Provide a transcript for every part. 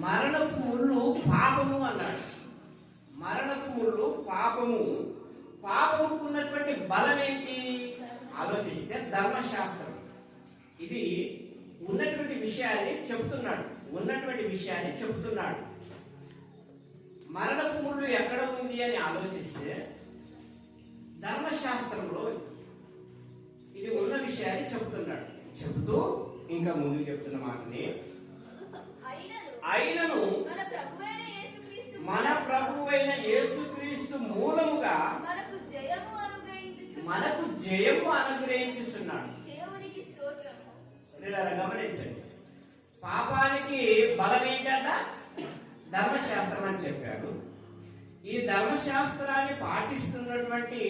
మరణపు ముళ్ళు పాపము అన్నాడు. మరణపు ముళ్ళు పాపము. పాపముకు ఉన్నటువంటి బలం ఏంటి ఆలోచిస్తే ధర్మశాస్త్రం. ఇది ఉన్నటువంటి విషయాన్ని చెప్తున్నాడు. మరణపు ముళ్ళు ఎక్కడ ఉంది అని ఆలోచిస్తే ధర్మశాస్త్రంలో ఇది ఉన్న విషయాన్ని చెప్తూ ఇంకా ముందుకు చెప్తున్న మాటని, అయినను మన ప్రభువైన యేసుక్రీస్తు మూలముగా మనకు జయము అనుగ్రహించుచున్నాడు. గమనించండి, పాపానికి బలం ఏంటంట? ధర్మశాస్త్రం అని చెప్పాడు. ఈ ధర్మశాస్త్రాన్ని పాటిస్తున్నటువంటి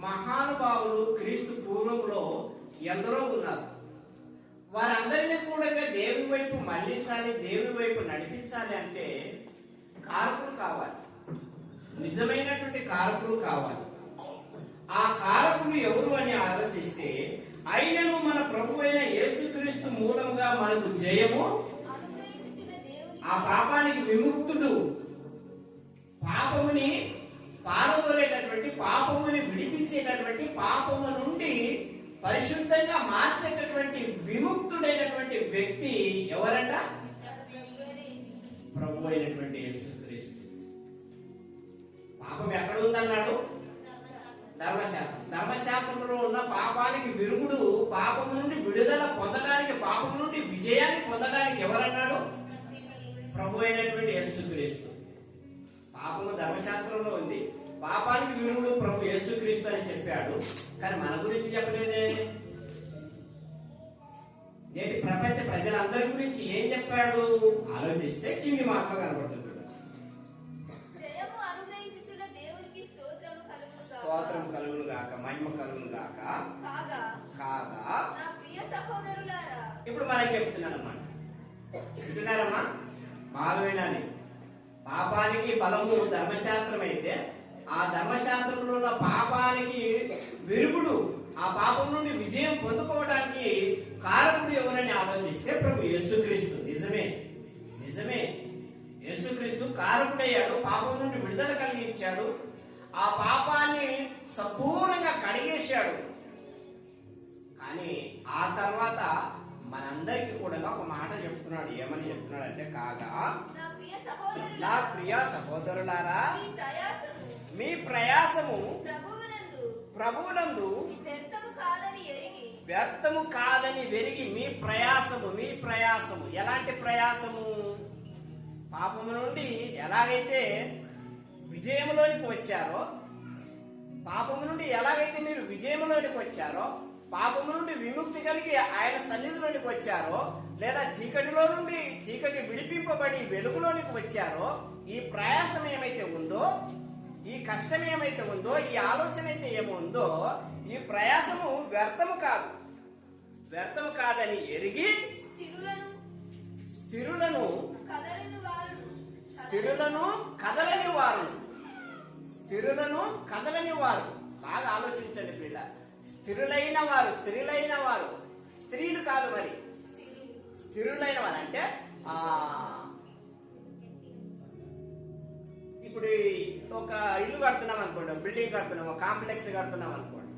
మహానుభావులు క్రీస్తు పూర్వంలో ఎందరో ఉన్నారు. వారందరినీ కూడా దేవుని వైపు మళ్లించాలి, దేవుని వైపు నడిపించాలి అంటే కారకులు కావాలి, నిజమైనటువంటి కారకులు కావాలి. ఆ కారకులు ఎవరు అని ఆలోచిస్తే, అయినను మన ప్రభువైన యేసుక్రీస్తు మూలంగా మనకు జయము, ఆ పాపానికి విముక్తుడు, పాపముని పారదోలేటటువంటి, పాపముని విడిపించేటటువంటి, పాపము నుండి పరిశుద్ధంగా మార్చేటటువంటి విముక్తుడైనటువంటి వ్యక్తి ఎవరంట? ప్రభు అయినటువంటి యేసుక్రీస్తు. పాపం ఎక్కడ ఉందన్నాడు? ధర్మశాస్త్రంలో ఉన్న పాపానికి విరుగుడు, పాపము నుండి విడుదల పొందడానికి, పాపము నుండి విజయాన్ని పొందడానికి ఎవరన్నాడు? ప్రభు అయినటువంటి యేసుక్రీస్తు. పాపము ధర్మశాస్త్రంలో ఉంది, పాపానికి విరుగుడు ప్రభు యేసుక్రీస్తు అని చెప్పాడు. కానీ మన గురించి చెప్పలేదే. నేటి ప్రపంచ ప్రజలందరి గురించి ఏం చెప్పాడు ఆలోచిస్తే కింది మాటలు కనబడుతుంది. స్తోత్రం కలుగును గాక, మహిమ కలుగును గాక. కాగా ఇప్పుడు మనకి చెప్తున్నానమ్మా, వింటున్నారమ్మా? బాగా వినాలి. పాపానికి బలము ధర్మశాస్త్రం అయితే, ఆ ధర్మశాస్త్రంలో ఉన్న పాపానికి విరుగుడు, ఆ పాపం నుండి విజయం పొందుకోవడానికి కారకుడు ఎవరని ఆలోచిస్తే ప్రభు యేసుక్రీస్తు. నిజమే యేసుక్రీస్తు కారకుడయ్యాడు, పాపం నుండి విడుదల కలిగించాడు, ఆ పాపాన్ని సంపూర్ణంగా కడిగేశాడు. కానీ ఆ తర్వాత మనందరికి కూడా ఒక మాట చెప్తున్నాడు. ఏమని చెప్తున్నాడు అంటే, కాగా నా ప్రియ సహోదరులారా, మీ ప్రయాసము ప్రభువునందు వ్యర్థము కాదని వెరిగి, మీ ప్రయాసము ఎలాంటి ప్రయాసము? పాపము నుండి ఎలాగైతే విజయములోనికి వచ్చారో, పాపము నుండి ఎలాగైతే మీరు విజయములోనికి వచ్చారో, పాపము నుండి విముక్తి కలిగి ఆయన సన్నిధిలోనికి వచ్చారో, లేదా చీకటిలో నుండి చీకటి విడిపింపబడి వెలుగులోనికి వచ్చారో, ఈ ప్రయాసం ఏమైతే ఉందో, ఈ కష్టం ఏమైతే ఉందో, ఈ ఆలోచన అయితే ఏముందో, ఈ ప్రయాసము వ్యర్థము కాదని ఎరిగి స్థిరులను కదలని వారు. బాగా ఆలోచించండి పిల్ల. స్థిరులైన వారు, స్త్రీలు కాదు, మరి స్థిరులైన వారు అంటే ఇప్పుడు ఒక ఇల్లు కడుతున్నాం అనుకోండి, బిల్డింగ్ కడుతున్నాం, ఒక కాంప్లెక్స్ కడుతున్నాం అనుకోండి.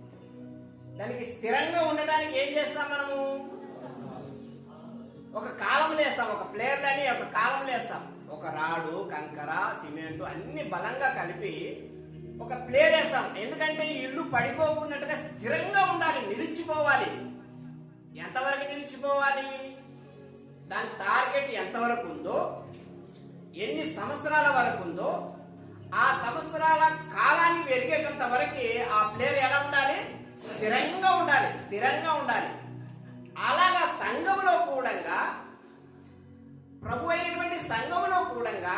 దానికి స్థిరంగా ఉండడానికి ఏం చేస్తాం మనము? ఒక కాలంలో వేస్తాం, ఒక ప్లేయర్ అని ఒక కాలంలో వేస్తాం. ఒక రాడు, కంకర, సిమెంట్ అన్ని బలంగా కలిపి ఒక ప్లేయర్ వేస్తాం. ఎందుకంటే ఈ ఇల్లు పడిపోకున్నట్టుగా స్థిరంగా ఉండాలి, నిలిచిపోవాలి. ఎంతవరకు నిలిచిపోవాలి? దాని టార్గెట్ ఎంతవరకు ఉందో, ఎన్ని సంవత్సరాల వరకు ఉందో, ఆ సంవత్సరాల కాలాన్ని వెలిగేటంత వరకు ఆ ప్లేయర్ ఎలా ఉండాలి? స్థిరంగా ఉండాలి. అలాగా సంఘములో కూడా, ప్రభు అయినటువంటి సంఘములో కూడా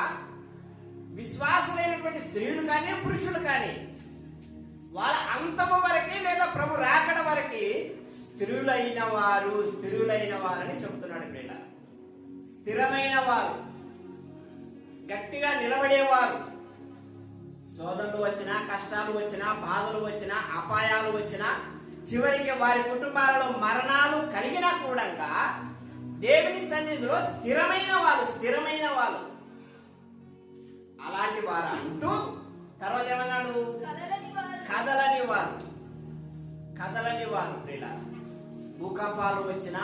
విశ్వాసులైనటువంటి స్త్రీలు కానీ పురుషులు కానీ వాళ్ళ అంతము వరకే లేదా ప్రభు రాకడ వరకే స్థిరులైన వారని చెప్తున్నాడు. ఇక్కడ స్థిరమైన వారు, గట్టిగా నిలబడేవారు. శోధనలు వచ్చినా, కష్టాలు వచ్చినా, బాధలు వచ్చినా, అపాయాలు వచ్చినా, చివరికి వారి కుటుంబాలలో మరణాలు కలిగినా కూడా దేవుని సన్నిధిలో స్థిరమైన వాళ్ళు వారు అంటూ తర్వాత ఏమన్నాడు? కదలని వారు ప్రియుల. భూకంపాలు వచ్చినా,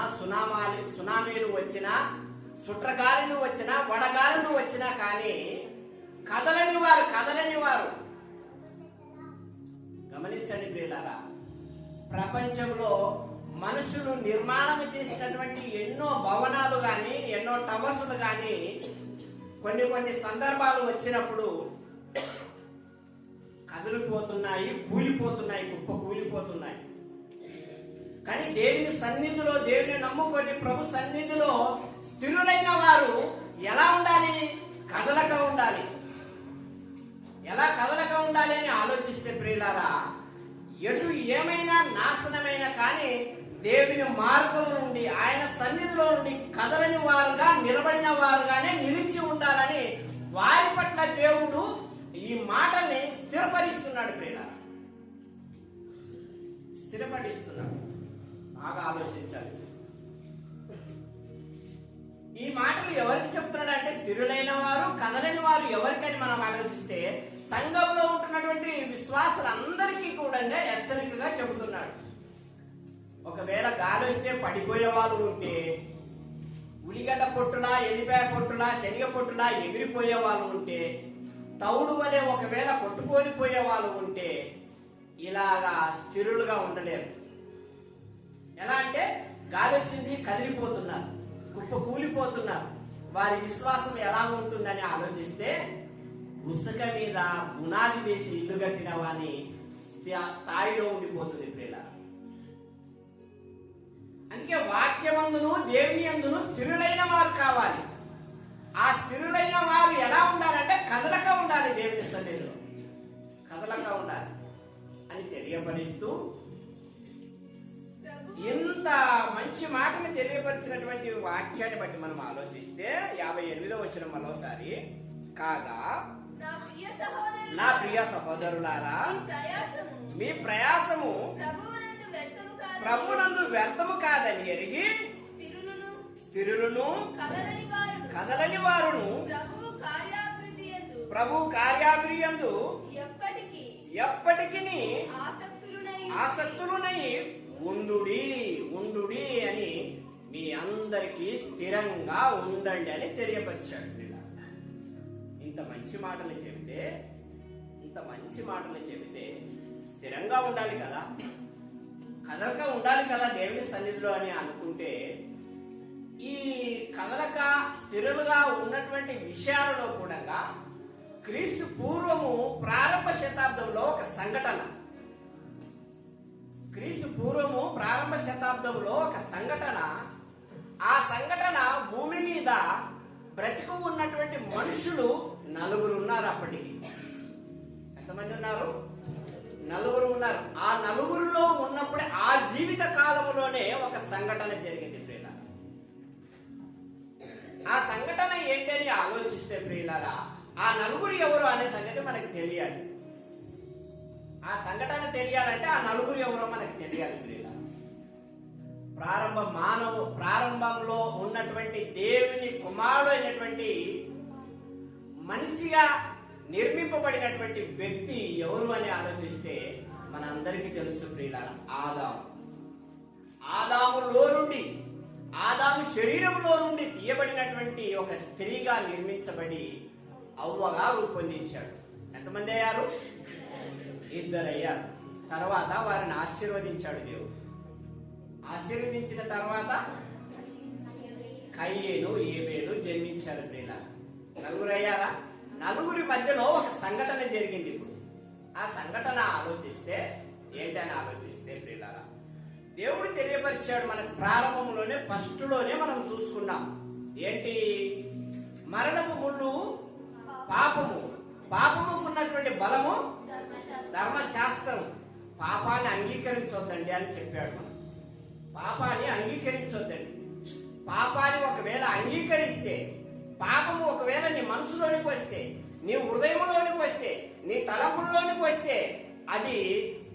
సునామీలు వచ్చినా, సుట్రగాలులు వచ్చినా, వడగాలులు వచ్చినా కానీ కదలని వారు. గమనించండి ప్రియులారా, ప్రపంచంలో మనుషులు నిర్మాణం చేసినటువంటి ఎన్నో భవనాలు గాని, ఎన్నో టవర్సులు గాని కొన్ని సందర్భాలు వచ్చినప్పుడు కదిలిపోతున్నాయి, కూలిపోతున్నాయి, కుప్ప కూలిపోతున్నాయి. కానీ దేవుని సన్నిధిలో, దేవుని నమ్ముకొని ప్రభు సన్నిధిలో స్థిరులైన వారు ఎలా ఉండాలి? కదలక ఉండాలి. ఎలా కదలక ఉండాలి అని ఆలోచిస్తే ప్రియులారా, ఎటు ఏమైనా నాశనమైన కానీ దేవుని మార్గం నుండి, ఆయన సన్నిధిలో నుండి కదలని వారుగా, నిలబడిన వారుగానే నిలిచి ఉండాలని వారి పట్ల దేవుడు ఈ మాటల్ని స్థిరపరిస్తున్నాడు ప్రియులారా. స్థిరపడిస్తున్నాడు. బాగా ఆలోచించాలి. ఈ మాటలు ఎవరికి చెప్తున్నాడు అంటే, స్థిరులైన వారు, కదలని వారు ఎవరికని మనం ఆలోచిస్తే సంఘంలో ఉంటున్నటువంటి విశ్వాసులందరికీ కూడా హెచ్చరికగా చెబుతున్నాడు. ఒకవేళ గాలి వస్తే పడిపోయే వాళ్ళు ఉంటే, ఉల్లిగడ్డ పొట్టులా, ఎల్లిపాయ పొట్టులా, శనగ పొట్టులా ఎగిరిపోయే వాళ్ళు ఉంటే, తౌడు వలె ఒకవేళ కొట్టుకొని పోయే వాళ్ళు ఉంటే ఇలాగా స్థిరులుగా ఉండలేరు. ఎలా అంటే గాలి వచ్చింది, కదిలిపోతున్నారు, కుప్ప కూలిపోతున్నారు. వారి విశ్వాసం ఎలా ఉంటుందని ఆలోచిస్తే, ఉసుక మీద పునాది వేసి ఇల్లు కట్టిన వాని స్థాయిలో ఉండిపోతుంది ప్రియులారా. అందుకే వాక్యమందును దేవుని యందును స్థిరులైన వారు కావాలి. ఆ స్థిరులైన వారు ఎలా ఉండాలంటే కదలక ఉండాలి. దేవుని సన్నిధిలో కదలక ఉండాలి అని తెలియపరుస్తూ, ఇంత మంచి మాటని తెలియపరిచినటువంటి వాక్యాన్ని బట్టి మనం ఆలోచిస్తే 58వ వచనం మరోసారి, కాగా నా ప్రియ సహోదరులారా, మీ ప్రయాసము ప్రభువునందు వ్యర్థము కాదని ఎరిగి స్థిరులను, కదలని వారును ప్రభు కార్యాభియందు ఎప్పటికీ ఆసక్తులునై ఉండుడి అని మీ అందరికీ స్థిరంగా ఉండండి అని తెలియపరిచాడు. ఇంత మంచి మాటలు చెబితే స్థిరంగా ఉండాలి కదా, కదలక ఉండాలి కదా దేవుని సన్నిధిలో అని అనుకుంటే, ఈ కదలక స్థిరులుగా ఉన్నటువంటి విషయాలలో కూడా క్రీస్తు పూర్వము ప్రారంభ శతాబ్దంలో ఒక సంఘటన, ఆ సంఘటన భూమి మీద బ్రతికు ఉన్నటువంటి మనుషులు 4 ఉన్నారు. అప్పటికి ఎంతమంది ఉన్నారు? 4 ఉన్నారు. ఆ 4లో ఉన్నప్పుడే ఆ జీవిత కాలంలోనే ఒక సంఘటన జరిగింది ప్రియులారా. ఆ సంఘటన ఏంటని ఆలోచిస్తే ప్రియులారా, ఆ 4 ఎవరు అనే సంగతి మనకు తెలియాలి. ఆ సంఘటన తెలియాలంటే ఆ 4 ఎవరో మనకు తెలియాలి ప్రియులారా. ప్రారంభంలో ఉన్నటువంటి దేవుని కుమారుడు అయినటువంటి మనిషిగా నిర్మింపబడినటువంటి వ్యక్తి ఎవరు అని ఆలోచిస్తే మనందరికీ తెలుసు ప్రియులారా, ఆదాము శరీరంలో నుండి తీయబడినటువంటి ఒక స్త్రీగా నిర్మించబడి అవ్వగా రూపొందించాడు. ఎంతమంది అయ్యారు? 2 అయ్యారు. తర్వాత వారిని ఆశీర్వదించాడు దేవుడు. ఆశీర్వదించిన తర్వాత కయ్యేను, ఏబేలు జన్మించారు ప్రియులారా. 4 అయ్యారా? 4 మధ్యలో ఒక సంఘటన జరిగింది. ఇప్పుడు ఆ సంఘటన ఆలోచిస్తే ఏంటని ఆలోచిస్తే ప్రియులారా, దేవుడు తెలియపరిచాడు మనకు. ప్రారంభంలోనే ఫస్ట్లోనే మనం చూసుకున్నాం. ఏంటి? మరణపు ముళ్ళు పాపము ఉన్నటువంటి బలము ధర్మశాస్త్రం. పాపాన్ని అంగీకరించొద్దండి అని చెప్పాడు. మనం పాపాన్ని అంగీకరించొద్దండి. పాపాన్ని ఒకవేళ అంగీకరిస్తే, పాపము ఒకవేళ నీ మనసులోనికి వస్తే, నీ హృదయంలోనికి వస్తే, నీ తలపుల్లోనికి వస్తే, అది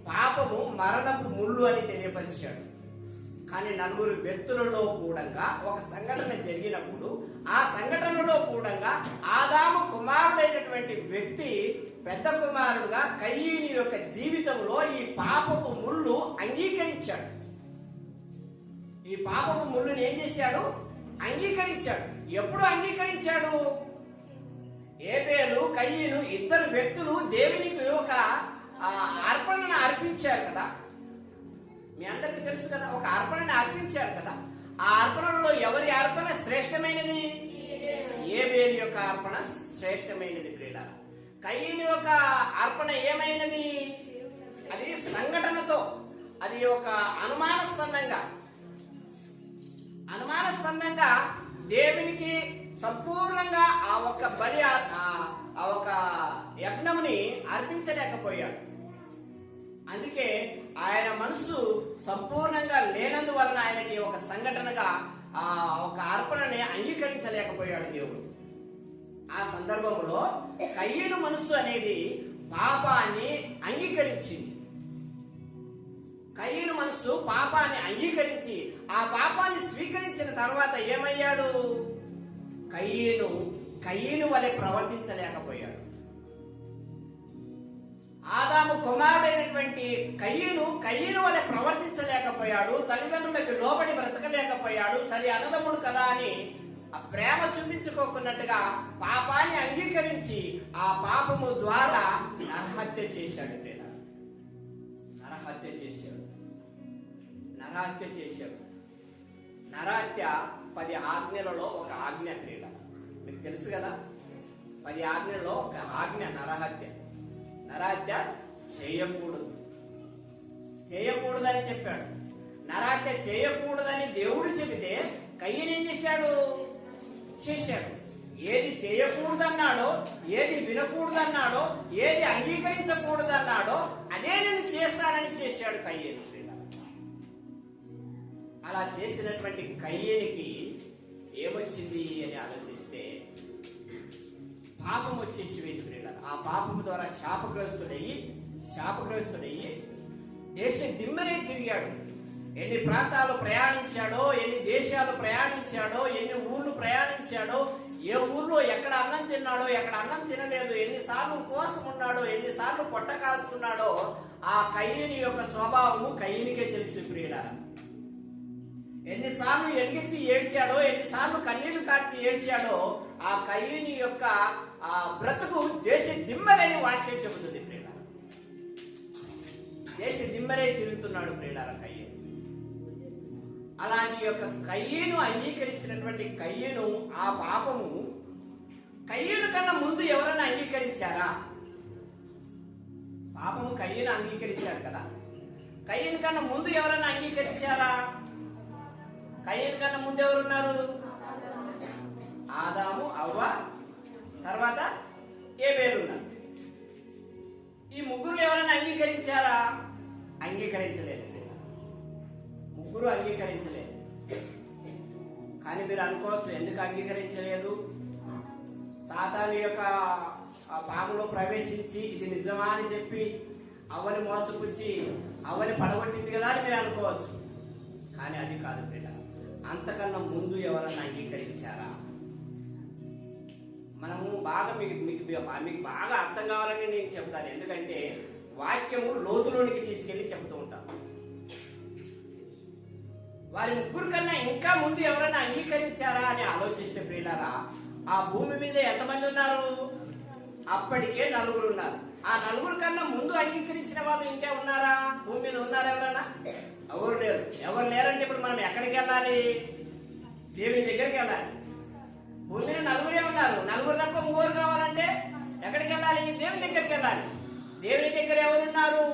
పాపము మరణపు ముళ్ళు అని తెలియపరిచాడు. కానీ 4 వ్యక్తులలో కూడా ఒక సంఘటన జరిగినప్పుడు, ఆ సంఘటనలో కూడా ఆదాము కుమారుడైనటువంటి అనేటువంటి వ్యక్తి పెద్ద కుమారుడుగా కయ్యీని యొక్క జీవితంలో ఈ పాపపు ముళ్ళు అంగీకరించాడు. ఈ పాపపు ముళ్ళుని ఏం చేశాడు? అంగీకరించాడు. ఎప్పుడు అంగీకరించాడు? ఏబేలు కయ్యీను ఇద్దరు వ్యక్తులు దేవునికి ఒక అర్పణను అర్పించారు కదా. మీ అందరికీ తెలుసు కదా, ఒక అర్పణని అర్పించారు కదా. ఆ అర్పణలో ఎవరి అర్పణ శ్రేష్టమైనది? ఏబేలు యొక్క అర్పణ శ్రేష్టమైనది. ప్రియులారా, కయ్యీను యొక్క అర్పణ ఏమైనది? అది సంఘటనతో, అది ఒక అనుమానాస్పదంగా దేవునికి సంపూర్ణంగా ఆ ఒక్క బలి, ఆ ఒక యజ్ఞముని అర్పించలేకపోయాడు. అందుకే ఆయన మనసు సంపూర్ణంగా లేనందువలన ఆయనకి ఒక సంఘటనగా ఆ ఒక అర్పణని అంగీకరించలేకపోయాడు దేవుడు. ఆ సందర్భంలో కయ్యను మనసు అనేది పాపాన్ని అంగీకరించింది. కయ్యను మనసు పాపాన్ని అంగీకరించి ఆ పాపాన్ని స్వీకరించిన తర్వాత ఏమయ్యాడు? కయ్యను వలె ప్రవర్తించలేకపోయాడు. ఆదాము కుమారుడైనటువంటి కయ్యను వలె ప్రవర్తించలేకపోయాడు. తల్లిదండ్రులకు లోబడి బ్రతకలేకపోయాడు. సరి అన్నదమ్ముడు కదా అని ఆ ప్రేమ చూపించుకోకున్నట్టుగా పాపాన్ని అంగీకరించి ఆ పాపము ద్వారా నరహత్య చేశాడు. నరహత్య 10 ఆజ్ఞలలో ఒక ఆజ్ఞ. క్రీడ మీకు తెలుసు కదా, 10 ఆజ్ఞలలో ఒక ఆజ్ఞ నరహత్య చేయకూడదని చెప్పాడు. నరహత్య చేయకూడదని దేవుడు చెబితే కయ్యను ఏం చేశాడు? ఏది చేయకూడదన్నాడో, ఏది వినకూడదన్నాడో, ఏది అంగీకరించకూడదన్నాడో అదే నేను చేస్తానని చేశాడు కయ్యను. అలా చేసినటువంటి కయ్యనికి ఏమొచ్చింది అని ఆలోచిస్తే పాపం వచ్చేసి వెళ్ళిపోయాడు. ఆ పాపం ద్వారా శాపగ్రస్తుడయ్యి దేశ దిమ్మెనే తిరిగాడు. ఎన్ని ప్రాంతాలు ప్రయాణించాడో, ఎన్ని దేశాలు ప్రయాణించాడో, ఎన్ని ఊర్లు ప్రయాణించాడో, ఏ ఊర్లో ఎక్కడ అన్నం తిన్నాడో, ఎక్కడ అన్నం తినలేదు, ఎన్నిసార్లు ఉపవాసం ఉన్నాడో, ఎన్నిసార్లు పొట్ట కాల్చుకున్నాడో ఆ కయ్యని యొక్క స్వభావము కయ్యనికే తెలుసు. ప్రియులారా, ఎన్నిసార్లు ఎలుగెత్తి ఏడ్చాడో, ఎన్నిసార్లు కన్నీళ్లు కార్చి ఏడ్చాడో ఆ కయ్యని యొక్క ఆ బ్రతుకు దేశ దిమ్మలని వాక్యం చెబుతుంది. ప్రియులారా, దేశ దిమ్మరే తిరుగుతున్నాడు. ప్రియులారా, కయ్యను అలాంటి యొక్క కయ్యను అంగీకరించినటువంటి కయ్యను ఆ పాపము కయ్యను కన్నా ముందు ఎవరైనా అంగీకరించారా? పాపము కయ్యను అంగీకరించాడు కదా. కయ్యను కన్నా ముందు ఎవరైనా అంగీకరించారా? కయ్యను కన్నా ముందు ఎవరున్నారు? ఆదాము, అవ్వ, తర్వాత ఏబేలు ఉన్నారు. ఈ ముగ్గురు ఎవరైనా అంగీకరించారా? అంగీకరించలేదు. ముగ్గురు అంగీకరించలేదు. కానీ మీరు అనుకోవచ్చు, ఎందుకు అంగీకరించలేదు? సాతాను యొక్క పాములో ప్రవేశించి ఇది నిజమా అని చెప్పి అవ్వని మోసపుచ్చి అవ్వని పడగొట్టింది కదా అని మీరు అనుకోవచ్చు. కానీ అది కాదు బిడ్డ. అంతకన్నా ముందు ఎవరన్నా అంగీకరించారా? మనము బాగా మీకు బాగా అర్థం కావాలని నేను చెప్తాను. ఎందుకంటే వాక్యము లోతులోనికి తీసుకెళ్లి చెప్తూ ఉంటాను. వారి ముగ్గురు కన్నా ఇంకా ముందు ఎవరైనా అంగీకరించారా అని ఆలోచిస్తే ప్రియులారా, ఆ భూమి మీద ఎంతమంది ఉన్నారు? అప్పటికే 4 ఉన్నారు. ఆ 4 కన్నా ముందు అంగీకరించిన వాళ్ళు ఇంకా ఉన్నారా? భూమి మీద ఉన్నారా ఎవరైనా? ఎవరు లేరు. ఎవరు లేరంటే ఇప్పుడు మనం ఎక్కడికి వెళ్ళాలి? దేవుని దగ్గరికి వెళ్ళాలి. భూమి మీద 4 ఉన్నారు. 4 తప్ప 3 కావాలంటే ఎక్కడికి వెళ్ళాలి? దేవుని దగ్గరికి వెళ్ళాలి. దేవుని దగ్గర ఎవరున్నారు?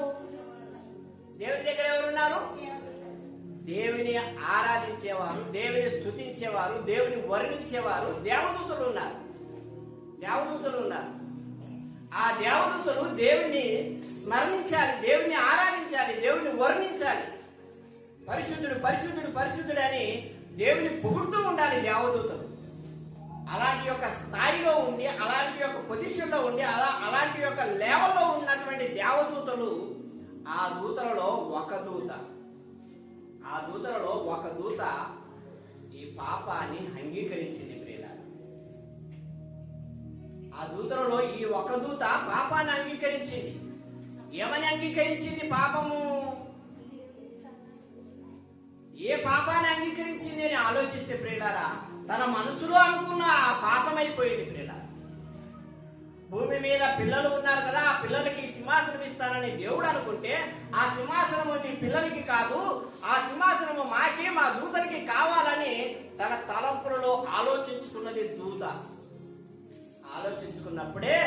దేవుని ఆరాధించేవారు, దేవుని స్తుతించేవారు, దేవుని వర్ణించేవారు దేవదూతలు ఉన్నారు. ఆ దేవదూతలు దేవుని స్మరణించాలి, దేవుని ఆరాధించాలి, దేవుని వర్ణించాలి. పరిశుద్ధుడు అని దేవుని పొగుడుతూ ఉండాలి దేవదూతలు. అలాంటి యొక్క స్థాయిలో ఉండి, అలాంటి యొక్క పొజిషన్లో ఉండి, అలాంటి యొక్క లెవెల్లో ఉన్నటువంటి దేవదూతలు, ఆ దూతలలో ఒక దూత ఈ పాపాన్ని అంగీకరించింది. ప్రియులారా, ఆ ఆ దూతలలో ఈ ఒక దూత పాపాన్ని అంగీకరించింది. ఏమని అంగీకరించింది? పాపము. ఏ పాపాన్ని అంగీకరించింది అని ఆలోచిస్తే ప్రియులారా, తన మనసులో అనుకున్న ఆ పాపమైపోయింది ప్రియులారా. భూమి మీద పిల్లలు ఉన్నారు కదా, ఆ పిల్లలకి సింహాసనం ఇస్తానని దేవుడు అనుకుంటే, ఆ సింహాసనము నీ పిల్లలకి కాదు, ఆ సింహాసనము మాకే, మా దూతలకి కావాలని తన తలంపులలో ఆలోచించుకున్నది దూత. ఆలోచించుకున్నప్పుడే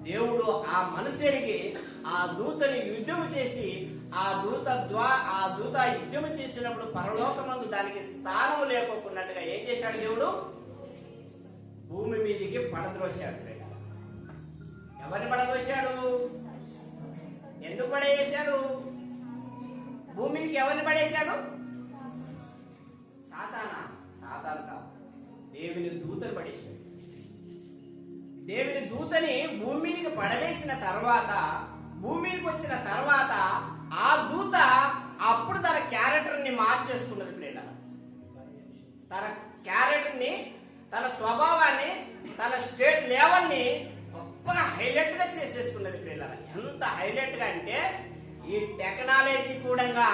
దేవుడు ఆ మనసెరిగి ఆ దూతని యుద్ధము చేసి, ఆ దూత యుద్ధము చేసినప్పుడు పరలోకమందు దానికి స్థానం లేకోకున్నట్టుగా ఏం చేశాడు దేవుడు? భూమి మీదికి పడద్రోశాడు. ఎవరిని పడదోశాడు? ఎందుకు పడేసాడు? భూమికి ఎవరిని పడేశాడు? సాతాను కాదు, దేవుని దూతను పడేశాడు. దేవుని దూతని భూమికి పడవేసిన తర్వాత, భూమికి వచ్చిన తర్వాత ఆ దూత అప్పుడు తన క్యారెక్టర్ని మార్చేసుకున్నది ప్రియుల. తన క్యారెక్టర్ని, తన స్వభావాన్ని, తన స్టేట్ లెవెల్ని గొప్పగా హైలైట్ గా చేసేసుకున్నది ప్రియులారా. ఎంత హైలైట్ గా అంటే ఈ టెక్నాలజీ కూడా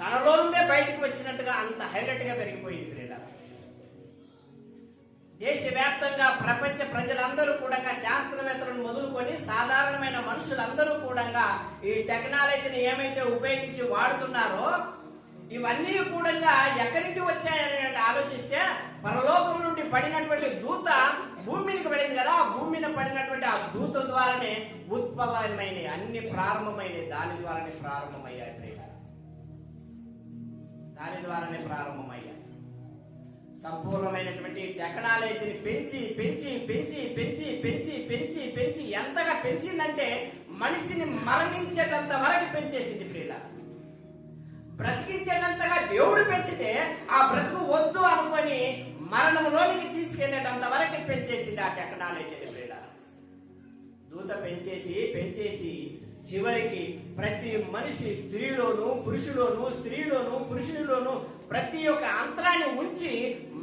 తనలో నుండే బయటకు వచ్చినట్టుగా అంత హైలైట్ గా పెరిగిపోయింది ప్రియులారా. దేశవ్యాప్తంగా ప్రపంచ ప్రజలందరూ కూడా, శాస్త్రవేత్తలను మొదలుకొని సాధారణమైన మనుషులందరూ కూడా ఈ టెక్నాలజీని ఏమైతే ఉపయోగించి వాడుతున్నారో ఇవన్నీ కూడా ఎక్కడికి వచ్చాయని ఆలోచిస్తే, పరలోకం నుండి పడినటువంటి దూత భూమికి పడింది కదా, భూమిని పడినటువంటి ఆ దూత ద్వారానే ఉత్పన్నమైనవి, అన్ని ప్రారంభమైనవి దాని ద్వారానే ప్రారంభమయ్యాయి. దాని ద్వారానే ప్రారంభమయ్యాయి. సంపూర్ణమైనటువంటి టెక్నాలజీని పెంచి పెంచి పెంచి పెంచి పెంచి పెంచి పెంచి ఎంతగా పెంచిందంటే మనిషిని మరణించేటంత వరకు పెంచేసింది ప్రియుల. బ్రతికించేటంతగా దేవుడు పెంచితే ఆ బ్రతుకు వద్దు అనుకొని మరణంలోనికి తీసుకెళ్లేటంత వరకు పెంచేసింది ఆ టెక్నాలజీని ప్రియుల. దూత పెంచేసి పెంచేసి చివరికి ప్రతి మనిషి, స్త్రీలోను పురుషులోను ప్రతి ఒక్క అంతరాన్ని ఉంచి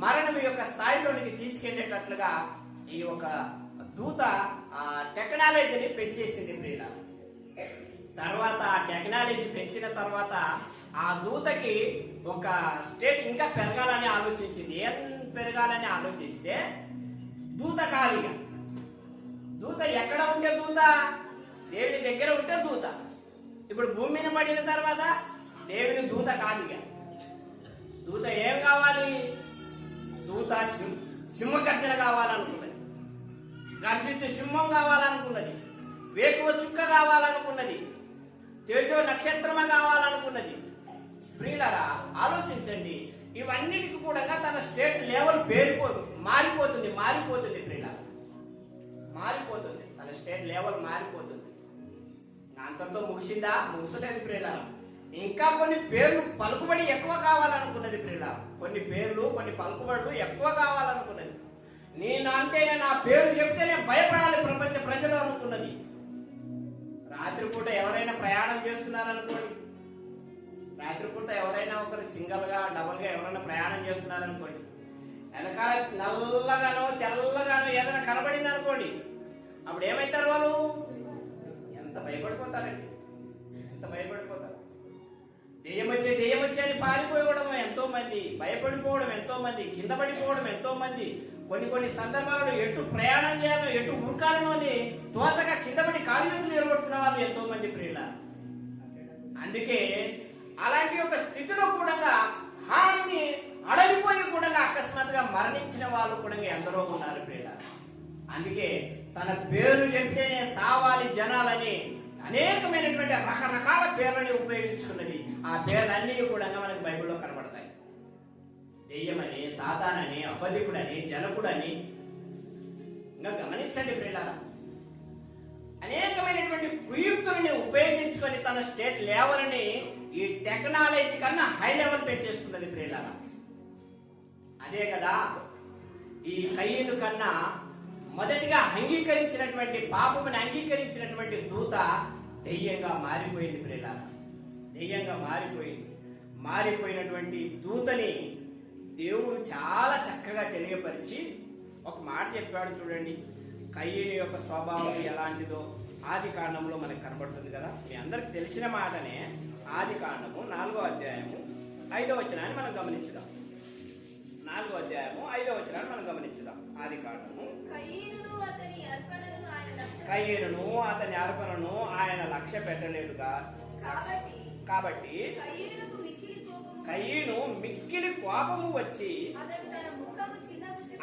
మరణం యొక్క స్థాయిలోనికి తీసుకెళ్లేటట్లుగా ఈ ఒక దూత ఆ టెక్నాలజీని పెంచేసింది ప్రియుల. తర్వాత ఆ టెక్నాలజీ పెంచిన తర్వాత ఆ దూతకి ఒక స్టేట్ ఇంకా పెరగాలని ఆలోచించింది. ఏం పెరగాలని ఆలోచిస్తే దూత ఖాళీగా. దూత ఎక్కడ ఉంటే దూత? దేవుని దగ్గర ఉంటే దూత. ఇప్పుడు భూమి మీద పడిన తర్వాత దేవుని దూత ఖాళీగా. దూత ఏం కావాలి? దూత సింహగర్జన కావాలనుకున్నది, గర్జించే సింహం కావాలనుకున్నది, వేకువ చుక్క కావాలనుకున్నది, తేజో నక్షత్రమ కావాలనుకున్నది. ప్రియులారా ఆలోచించండి, ఇవన్నిటికి కూడా తన స్టేట్ లెవెల్ మారిపోతుంది ప్రియులారా, మారిపోతుంది. తన స్టేట్ లెవెల్ మారిపోతుంది. అంతటితో ముగిసిందా? ముగిసలేదు ప్రియులారా. ఇంకా కొన్ని పేర్లు పలుకుబడి ఎక్కువ కావాలనుకున్నది ప్రియులారా. కొన్ని పేర్లు, కొన్ని పలుకుబడులు ఎక్కువ కావాలనుకున్నది. నేనంటేనే, నా పేరు చెప్తేనే భయపడాలి ప్రపంచ ప్రజలు అనుకున్నది. రాత్రిపూట ఎవరైనా ప్రయాణం చేస్తున్నారనుకోండి, రాత్రిపూట ఎవరైనా ఒకరు సింగల్ గా, డబుల్ గా ఎవరైనా ప్రయాణం చేస్తున్నారనుకోండి, వెనకాల నల్లగానో తెల్లగానో ఏదైనా కనబడింది అనుకోండి, అప్పుడు ఏమైతారు వాళ్ళు? ఎంత భయపడిపోతారండి, ఎంత భయపడిపోతారు. దెయ్యం వచ్చే అని పారిపోవడం ఎంతో మంది, భయపడిపోవడం ఎంతో మంది, కింద పడిపోవడం ఎంతో మంది. కొన్ని సందర్భాలలో ఎటు ప్రయాణం చేయాలో, ఎటు ఉరకాలనో అని తోచగా కింద పడి కాలు చేతులు ఎరగొట్టుకున్న వాళ్ళు ఎంతో మంది ప్రియుల. అందుకే అలాంటి ఒక స్థితిలో కూడా హాని అడగిపోయి కూడా అకస్మాత్తుగా మరణించిన వాళ్ళు కూడా ఎందరో ఉన్నారు ప్రియుల. అందుకే తన పేరు చెప్తేనే సావాలి జనాలని అనేకమైనటువంటి రకరకాల పేర్లని ఉపయోగించుకున్నది. ఆ పేర్లన్నీ కూడా మనకు బైబిల్లో కనబడతాయి. దెయ్యమని, సాతానని, అబద్ధికుడని, జనకుడని. ఇంకా గమనించండి ప్రియులారా, అనేకమైనటువంటి కుయుక్తుల్ని ఉపయోగించుకొని తన స్టేట్ లెవెల్ని ఈ టెక్నాలజీ కన్నా హై లెవెల్ పెంచేసుకున్నది ప్రియులారా. అదే కదా ఈ కయ్యను కన్నా మొదటిగా అంగీకరించినటువంటి, పాపముని అంగీకరించినటువంటి దూత దెయ్యంగా మారిపోయింది ప్రియులారా. దెయ్యంగా మారిపోయినటువంటి దూతని దేవుడు చాలా చక్కగా తెలియపరిచి ఒక మాట చెప్పాడు చూడండి. కయ్యను యొక్క స్వభావం ఎలాంటిదో ఆది కాండంలో మనకు కనబడుతుంది కదా. మీ అందరికి తెలిసిన మాటనే. ఆది కాండము 4వ అధ్యాయము 5వ వచనాన్ని మనం గమనించుదాం. 4వ అధ్యాయము 5వ వచనాన్ని మనం గమనించుదాం. ఆది కాండము. కయీనును అతని అర్పణను ఆయన లక్ష్య పెట్టలేదుగా, కాబట్టి కయీను మిక్కిలి కోపము వచ్చి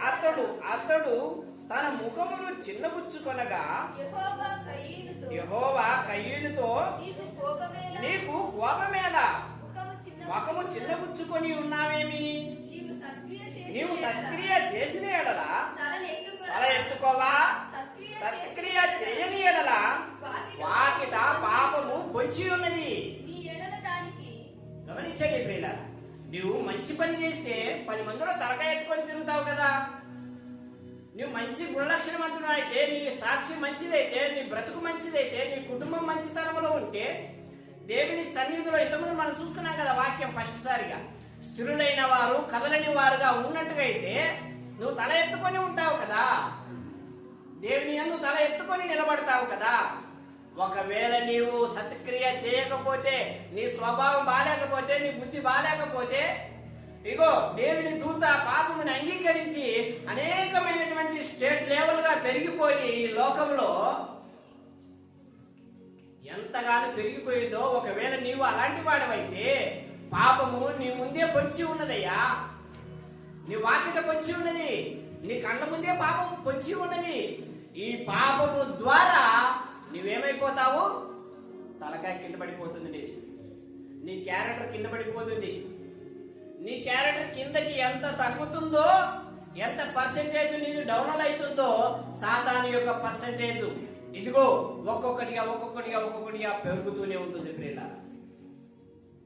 అతడు తన ముఖమును చిన్నబుచ్చుకొనగా యెహోవా కయీనుతో, నీకు కోపమేలా, ముఖము చిన్నబుచ్చుకొని ఉన్నావేమి? నీవు సత్క్రియ చేసిన ఎడల తల ఎత్తుకోవా, సత్క్రియ చేయని ఎడల వాకిట పాపము పొంచి ఉన్నది. గమనించండి ప్రియులారా, నువ్వు మంచి పని చేస్తే 10 మందిలో తలకాయ ఎత్తుకొని తిరుగుతావు కదా. నువ్వు మంచి గుణలక్షణవంతుడు అయితే, నీ సాక్షి మంచిదైతే, నీ బ్రతుకు మంచిదైతే, నీ కుటుంబం మంచితనంలో ఉంటే, దేవుని సన్నిధిలో ఇంతకుముందు మనం చూసుకున్నాం కదా వాక్యం ఫస్ట్ సారిగా, స్థిరులైన వారు కదలని వారుగా ఉన్నట్టుగా అయితే నువ్వు తల ఎత్తుకొని ఉంటావు కదా, దేవుని యందు తల ఎత్తుకొని నిలబడతావు కదా. ఒకవేళ నీవు సత్క్రియ చేయకపోతే, నీ స్వభావం బాలేకపోతే, నీ బుద్ధి బాలేకపోతే, ఇగో దేవుని దూత పాపముని అంగీకరించి అనేకమైనటువంటి స్టేట్ లెవెల్ గా పెరిగిపోయి ఈ లోకంలో ఎంతగానో పెరిగిపోయిందో, ఒకవేళ నీవు అలాంటి వాడవైతే పాపము నీ ముందే పొంచి ఉన్నదయ్యా. నీ వాకిట పొంచి ఉన్నది, నీ కళ్ళ ముందే పాపం పొంచి ఉన్నది. ఈ పాపము ద్వారా నువ్వేమైపోతావు? తలకాయ కింద పడిపోతుంది, నీ క్యారెక్టర్ కింద పడిపోతుంది. నీ క్యారెక్టర్ కిందకి ఎంత తగ్గుతుందో, ఎంత పర్సెంటేజ్ నీకు డౌన్ అవుతుందో, సాతాను యొక్క పర్సెంటేజ్ ఇదిగో ఒక్కొక్కటిగా పెరుగుతూనే ఉంటుంది ప్రియులారా,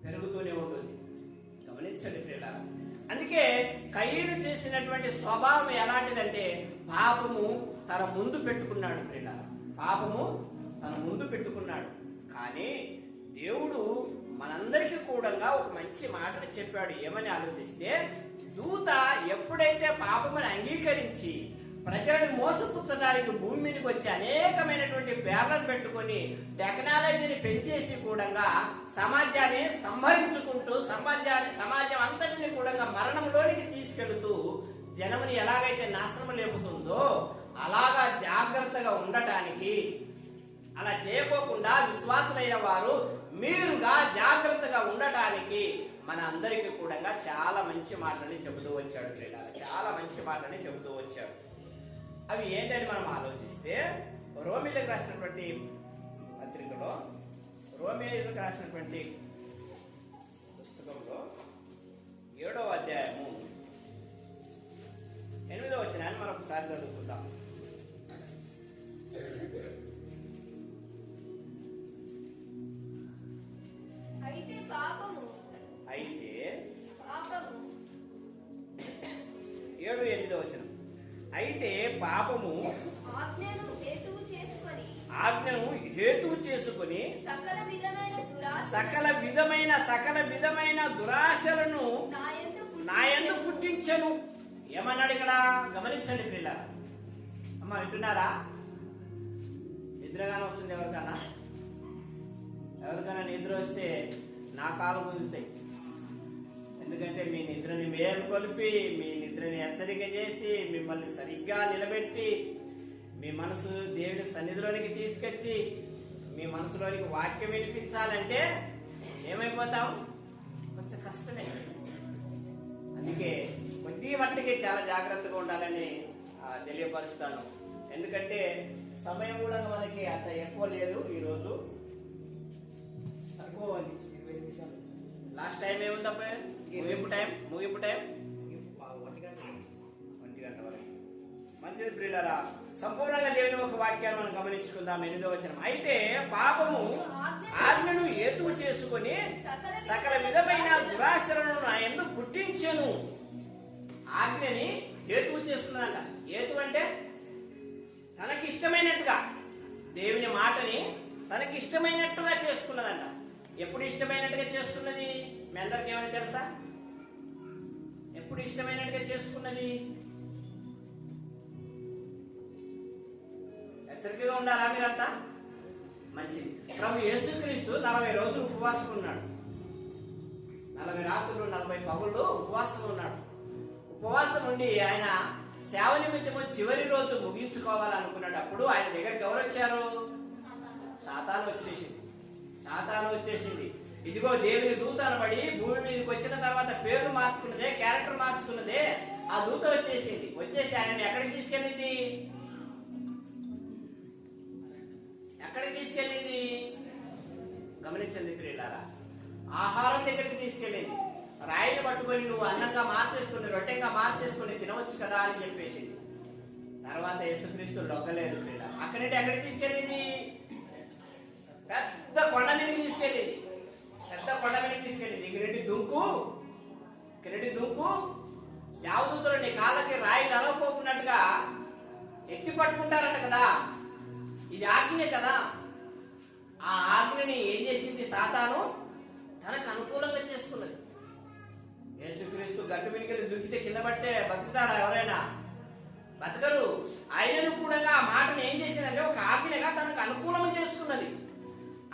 పెరుగుతూనే ఉంటుంది. గమనించండి ప్రియులారా. అందుకే కయీను చేసినటువంటి స్వభావం ఎలాంటిదంటే, పాపము తన ముందు పెట్టుకున్నాడు ప్రియులారా, పాపము తన ముందు పెట్టుకున్నాడు. కానీ దేవుడు మనందరికీ కూడా ఒక మంచి మాటను చెప్పాడు. ఏమని ఆలోచిస్తే, దూత ఎప్పుడైతే పాపమును అంగీకరించి ప్రజలను మోసపుచ్చడానికి భూమి మీదకి వచ్చి అనేకమైనటువంటి పేర్లను పెట్టుకొని టెక్నాలజీని పెంచేసి కూడా సమాజాన్ని సంహరించుకుంటూ సమాజం అంతటిని కూడా మరణంలోనికి తీసుకెళ్తూ జనముని ఎలాగైతే నాశనం లేపుతుందో అలాగా జాగ్రత్తగా ఉండటానికి, అలా చేయకోకుండా విశ్వాసులైన వారు మీరుగా జాగ్రత్తగా ఉండటానికి మన అందరికీ కూడా చాలా మంచి మాటలని చెబుతూ వచ్చాడు ప్రియులారా, చాలా మంచి మాటలని చెబుతూ వచ్చాడు. అవి ఏంటని మనం ఆలోచిస్తే, రోమీయులకు రాసినటువంటి పత్రికలో, రోమీయులకు రాసినటువంటి పుస్తకంలో 7వ అధ్యాయము 8వ వచనాన్ని మనం ఒకసారి చదువుకుందాం. అయితే పాపము 7-8వ వచనం. అయితే పాపము ఆజ్ఞను హేతువు చేసుకొని సకల విధమైన దురాశలను నాయందు పుట్టించెను. ఏమన్నాడు ఇక్కడ? గమనించండి పిల్లలు. అమ్మ వింటున్నారా? నిద్రగానే వస్తుంది ఎవరికైనా నిద్ర వస్తే నా కాలు గుంజుతాయి. ఎందుకంటే మీ నిద్రని మేలుకొల్పి, మీ నిద్రని హెచ్చరిక చేసి, మిమ్మల్ని సరిగ్గా నిలబెట్టి, మీ మనసు దేవుని సన్నిధిలోనికి తీసుకొచ్చి, మీ మనసులోనికి వాక్యం వినిపించాలంటే ఏమైపోతాం? కొంచెం కష్టమే. అందుకే కొద్ది మట్టికి చాలా జాగ్రత్తగా ఉండాలని తెలియపరుస్తాను. ఎందుకంటే సమయం కూడా మనకి అంత ఎక్కువ లేదు. ఈరోజు తక్కువ ఉంది. లాస్ట్ టైం ఏముందప్ప? ముగింపు టైం 1 గంట వరకు. మంచిది ప్రియులారా, సంపూర్ణంగా దేవుని ఒక వాక్యాన్ని మనం గమనించుకుందాం. 8వ వచనం. అయితే పాపము ఆజ్ఞను హేతువు చేసుకొని సకల విధమైన దురాశలను నా యందు పుట్టించెను. ఆజ్ఞని హేతువు చేసుకున్నదంట. హేతు అంటే తనకిష్టమైనట్టుగా, దేవుని మాటని తనకిష్టమైనట్టుగా చేసుకున్నదంట. ఎప్పుడు ఇష్టమైనట్టుగా చేసుకున్నది? మీ అందరికి ఏమని తెలుసా? ఎప్పుడు ఇష్టమైనట్టుగా చేసుకున్నది? హెచ్చరికగా ఉండాలా మీరంతా? మంచిది. ప్రభు యేసుక్రీస్తు 40 రోజులు ఉపవాసం ఉన్నాడు. 40 రాత్రులు 40 పగుళ్ళు ఉపవాసం ఉన్నాడు. ఉపవాసం ఉండి ఆయన సేవ నిమిత్తము చివరి రోజు ముగించుకోవాలనుకున్నాడు. అప్పుడు ఆయన దగ్గరికి ఎవరు వచ్చారు? సాతాను వచ్చేసింది. ఇదిగో దేవుని దూత అనబడి భూమి మీదకి వచ్చిన తర్వాత పేర్లు మార్చుకున్నదే, క్యారెక్టర్ మార్చుకున్నదే ఆ దూత వచ్చేసి ఆయన్ని ఎక్కడికి తీసుకెళ్ళింది? గమనించండి ప్రియులారా, ఆహారం దగ్గరికి తీసుకెళ్ళింది. రాయిని పట్టుకొని నువ్వు అన్నంగా మార్చేసుకుని రొట్టెగా మార్చేసుకుని తినవచ్చు కదా అని చెప్పేసి. తర్వాత యేసుక్రీస్తు లొక్కలేదు ప్రియులారా. అక్కడి నుండి ఎక్కడికి తీసుకెళ్ళింది? పెద్ద కొండ మీదకి తీసుకెళ్ళింది. ఇక్కడి దుంకు యావదూతలు నీ కాళ్ళకి రాయి నలవపోకున్నట్టుగా ఎత్తి పట్టుకుంటారట కదా. ఇది ఆజ్ఞే కదా. ఆ ఆజ్ఞని ఏం చేసింది సాతాను? తనకు అనుకూలంగా చేసుకున్నది. యేసుక్రీస్తు గట్టు వెనుకలు దుక్కితే కింద పడితే బతుకుతాడా? ఎవరైనా బతకరు. ఆయనను కూడా ఆ మాటను ఏం చేసిందంటే ఒక ఆజ్ఞగా తనకు అనుకూలంగా చేసుకున్నది.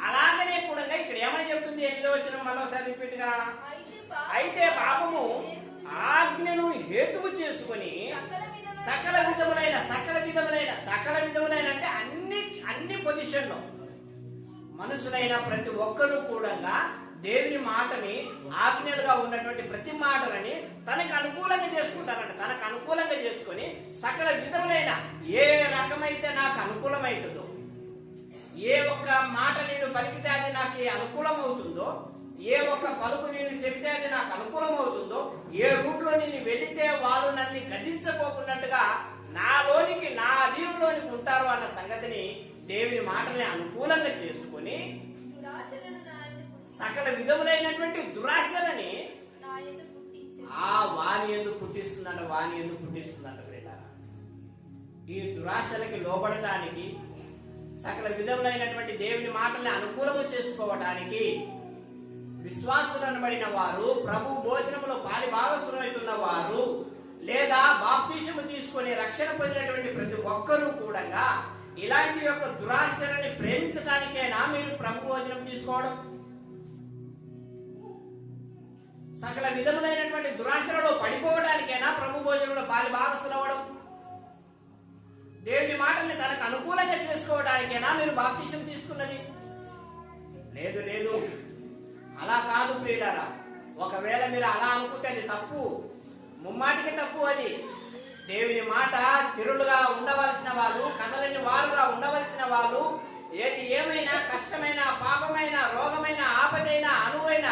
అలాగనే కూడా ఇక్కడ ఏమని చెప్తుంది? 8వ వచనం మరోసారి రిపీట్ గా, అయితే పాపము ఆజ్ఞను హేతువు చేసుకొని సకల విధములైన అంటే అన్ని పొజిషన్లో మనుషులైన ప్రతి ఒక్కరూ కూడా దేవుని మాటని, ఆజ్ఞలుగా ఉన్నటువంటి ప్రతి మాటలని తనకు అనుకూలంగా చేసుకుంటారంట. తనకు అనుకూలంగా చేసుకొని సకల విధములైన ఏ రకమైతే నాకు అనుకూలమవుతుందో, ఏ ఒక్క మాట నేను పలికితే అది నాకు అనుకూలం అవుతుందో, ఏ ఒక్క పలుకు నేను చెబితే అది నాకు అనుకూలం అవుతుందో, ఏ రూట్లో నేను వెళితే వాళ్ళు నన్ను గద్దించకోకున్నట్టుగా నాలోనికి, నా అధీనంలోనికి ఉంటారు అన్న సంగతిని దేవుని మాటల్ని అనుకూలంగా చేసుకొని సకల విధములైనటువంటి దురాశలని వాని ఎందుకు పుట్టిస్తుందంట ప్రియులారా. ఈ దురాశలకి లోబడటానికి, సకల విధములైనటువంటి దేవుని మాటల్ని అనుకూలము చేసుకోవటానికి విశ్వాసులు అనబడిన వారు, ప్రభు భోజనములో పాలి భాగస్వాములైతున్న వారు, లేదా బాప్తిసము తీసుకొని రక్షణ పొందినటువంటి ప్రతి ఒక్కరూ కూడా ఇలాంటి యొక్క దురాశలని ప్రేమించడానికేనా మీరు ప్రభు భోజనం తీసుకోవడం? సకల విధములైనటువంటి దురాశలలో పడిపోవడానికైనా ప్రభు భోజనంలో పాలి భాగస్వాములవడం? దేవుని మాటల్ని తనకు అనుకూలంగా చేసుకోవడానికైనా మీరు బాప్తిసం తీసుకున్నది? లేదు. అలా కాదు ప్రియులారా. ఒకవేళ మీరు అలా అనుకుంటే అది తప్పు, ముమ్మాటికి తప్పు. అది దేవుని మాట స్థిరులుగా ఉండవలసిన వాళ్ళు, కనలని వారుగా ఉండవలసిన వాళ్ళు, ఏది ఏమైనా కష్టమైన, పాపమైన, రోగమైన, ఆపదైన, అనువైన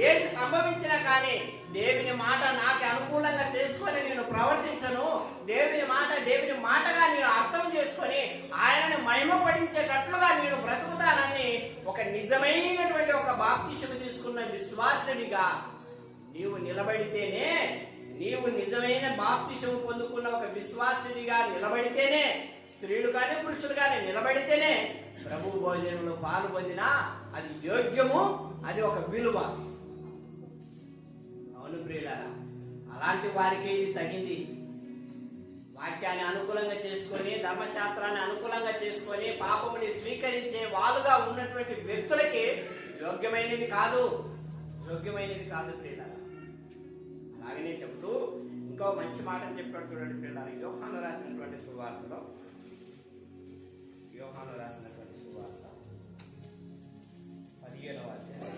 ఏది సంభవించినా కానీ దేవుని మాట నాకు అనుకూలంగా చేసుకొని నేను ప్రవర్తించను, దేవుని మాటగా నేను అర్థం చేసుకొని ఆయనను మహిమపడించేటట్లుగా నేను బ్రతుకుతానని ఒక నిజమైనటువంటి ఒక బాప్తిసము తీసుకున్న విశ్వాసుడిగా నీవు నిలబడితేనే, నీవు నిజమైన బాప్తిసము పొందుకున్న ఒక విశ్వాసుడిగా నిలబడితేనే, స్త్రీలు కానీ పురుషులు కానీ నిలబడితేనే ప్రభు భోజనంలో పాలు పొందినా అది యోగ్యము, అది ఒక విలువ. అవును ప్రియులారా, అలాంటి వారికి ఇది తగింది. వాక్యాన్ని అనుకూలంగా చేసుకొని, ధర్మశాస్త్రాన్ని అనుకూలంగా చేసుకొని పాపముని స్వీకరించే వాళ్ళుగా ఉన్నటువంటి వ్యక్తులకి యోగ్యమైనది కాదు ప్రియులారా. అలాగనే చెప్తూ ఇంకో మంచి మాటని చెప్పాడు చూడండి ప్రియులారా. యోహాను రాసినటువంటి సువార్త 15వ అధ్యాయం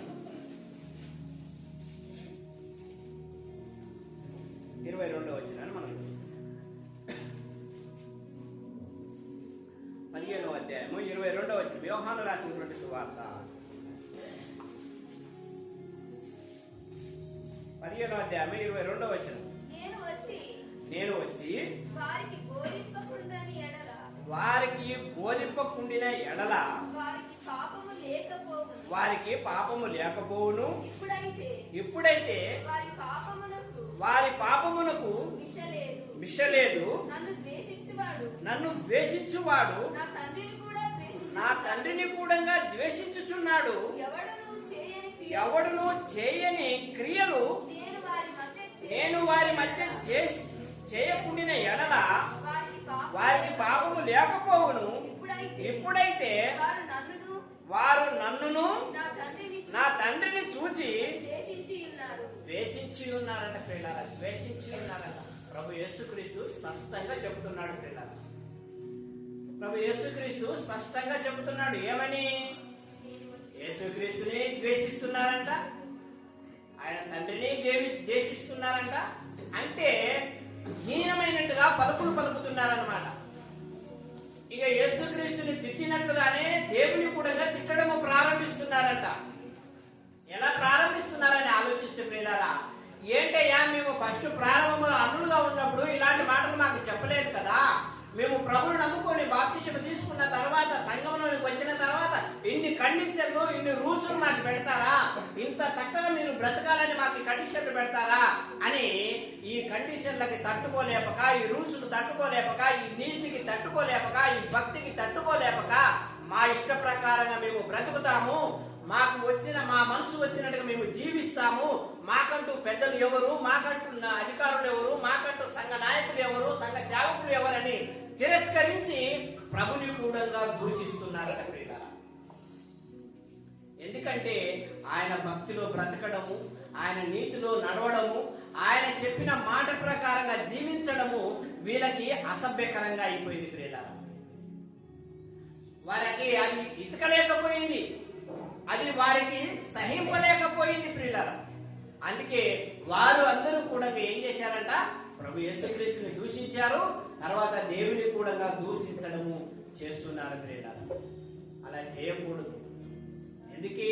22వ వచనాన్ని మనం 15వ అధ్యాయము 22వ వచనం. యోహాను రాసినటువంటి సువార్త 15వ అధ్యాయము 22వ వచనం. నేను వచ్చి వారికి బోధింపకుండిన ఎడల వారికి పాపము లేకపోవును. ఇప్పుడైతే వారి పాపమునకు మిషలేదు. నన్ను ద్వేషించువాడు నా తండ్రిని కూడా ద్వేషించుచున్నాడు. ఎవడును చేయని క్రియలు నేను వారి మధ్య చేయకుండిన ఎడల వారికి పాపము లేకపోవును. ఇప్పుడైతే వారు నన్నును నా తండ్రిని చూచి ద్వేషించి ఉన్నారంట ప్రియులారా, ద్వేషించి ఉన్నారంట. ప్రభు యేసుక్రీస్తు స్పష్టంగా చెబుతున్నాడు ప్రియులారా, ప్రభు యేసుక్రీస్తు స్పష్టంగా చెబుతున్నాడు. ఏమని? యేసుక్రీస్తుని ద్వేషిస్తున్నారంట, ఆయన తండ్రిని ద్వేషిస్తున్నారంట. అంటే హీనమైనట్టుగా పలుకులు పలుకుతున్నారన్నమాట. ఇక యేసుక్రీస్తుని తిట్టినట్లుగానే దేవుని కూడా తిట్టడము ప్రారంభిస్తున్నారంట. ఎలా ప్రారంభిస్తున్నారని ఆలోచిస్తే ప్రియులారా, ఏంటయ్యా మేము ఫస్ట్ ప్రారంభంలో అన్నులుగా ఉన్నప్పుడు ఇలాంటి మాటలు మాకు చెప్పలేదు కదా, మేము ప్రభువును నమ్ముకొని బాప్తిస్మం తీసుకున్న తర్వాత సంఘంలోనికి వచ్చిన తర్వాత ఇన్ని కండిషన్లు ఇన్ని రూల్స్ మాకు పెడతారా, ఇంత చక్కగా మీరు బ్రతకాలని మాకు కండిషన్లు పెడతారా అని ఈ కండిషన్లకి తట్టుకోలేపక, ఈ రూల్స్ తట్టుకోలేపక, ఈ నీతికి తట్టుకోలేపక, ఈ భక్తికి తట్టుకోలేపక మా ఇష్ట ప్రకారంగా మేము బ్రతుకుతాము, మాకు వచ్చిన మా మనసు వచ్చినట్టుగా మేము జీవిస్తాము, మాకంటూ పెద్దలు ఎవరు, మాకంటూ అధికారులు ఎవరు, మాకంటూ సంఘ నాయకులు ఎవరు, సంఘ సేవకులు ఎవరని తిరస్కరించి ప్రభుని కూడా దూషిస్తున్నారు ప్రియులారా. ఎందుకంటే ఆయన భక్తిలో బ్రతకడము, ఆయన నీతిలో నడవడము, ఆయన చెప్పిన మాట ప్రకారంగా జీవించడము వీళ్ళకి అసభ్యకరంగా అయిపోయింది ప్రియులారా. వారికి అది ఇతకలేకపోయింది, అది వారికి సహింపలేకపోయింది ప్రియులారా. అందుకే వారు అందరూ కూడా ఏం చేశారంట, ప్రభు యేసుక్రీస్తుని దూషించారు, తర్వాత దేవుని కూడా దూషించడము చేస్తున్నారు ప్రియులారా. అలా చేయకూడదు. ఎందుకే?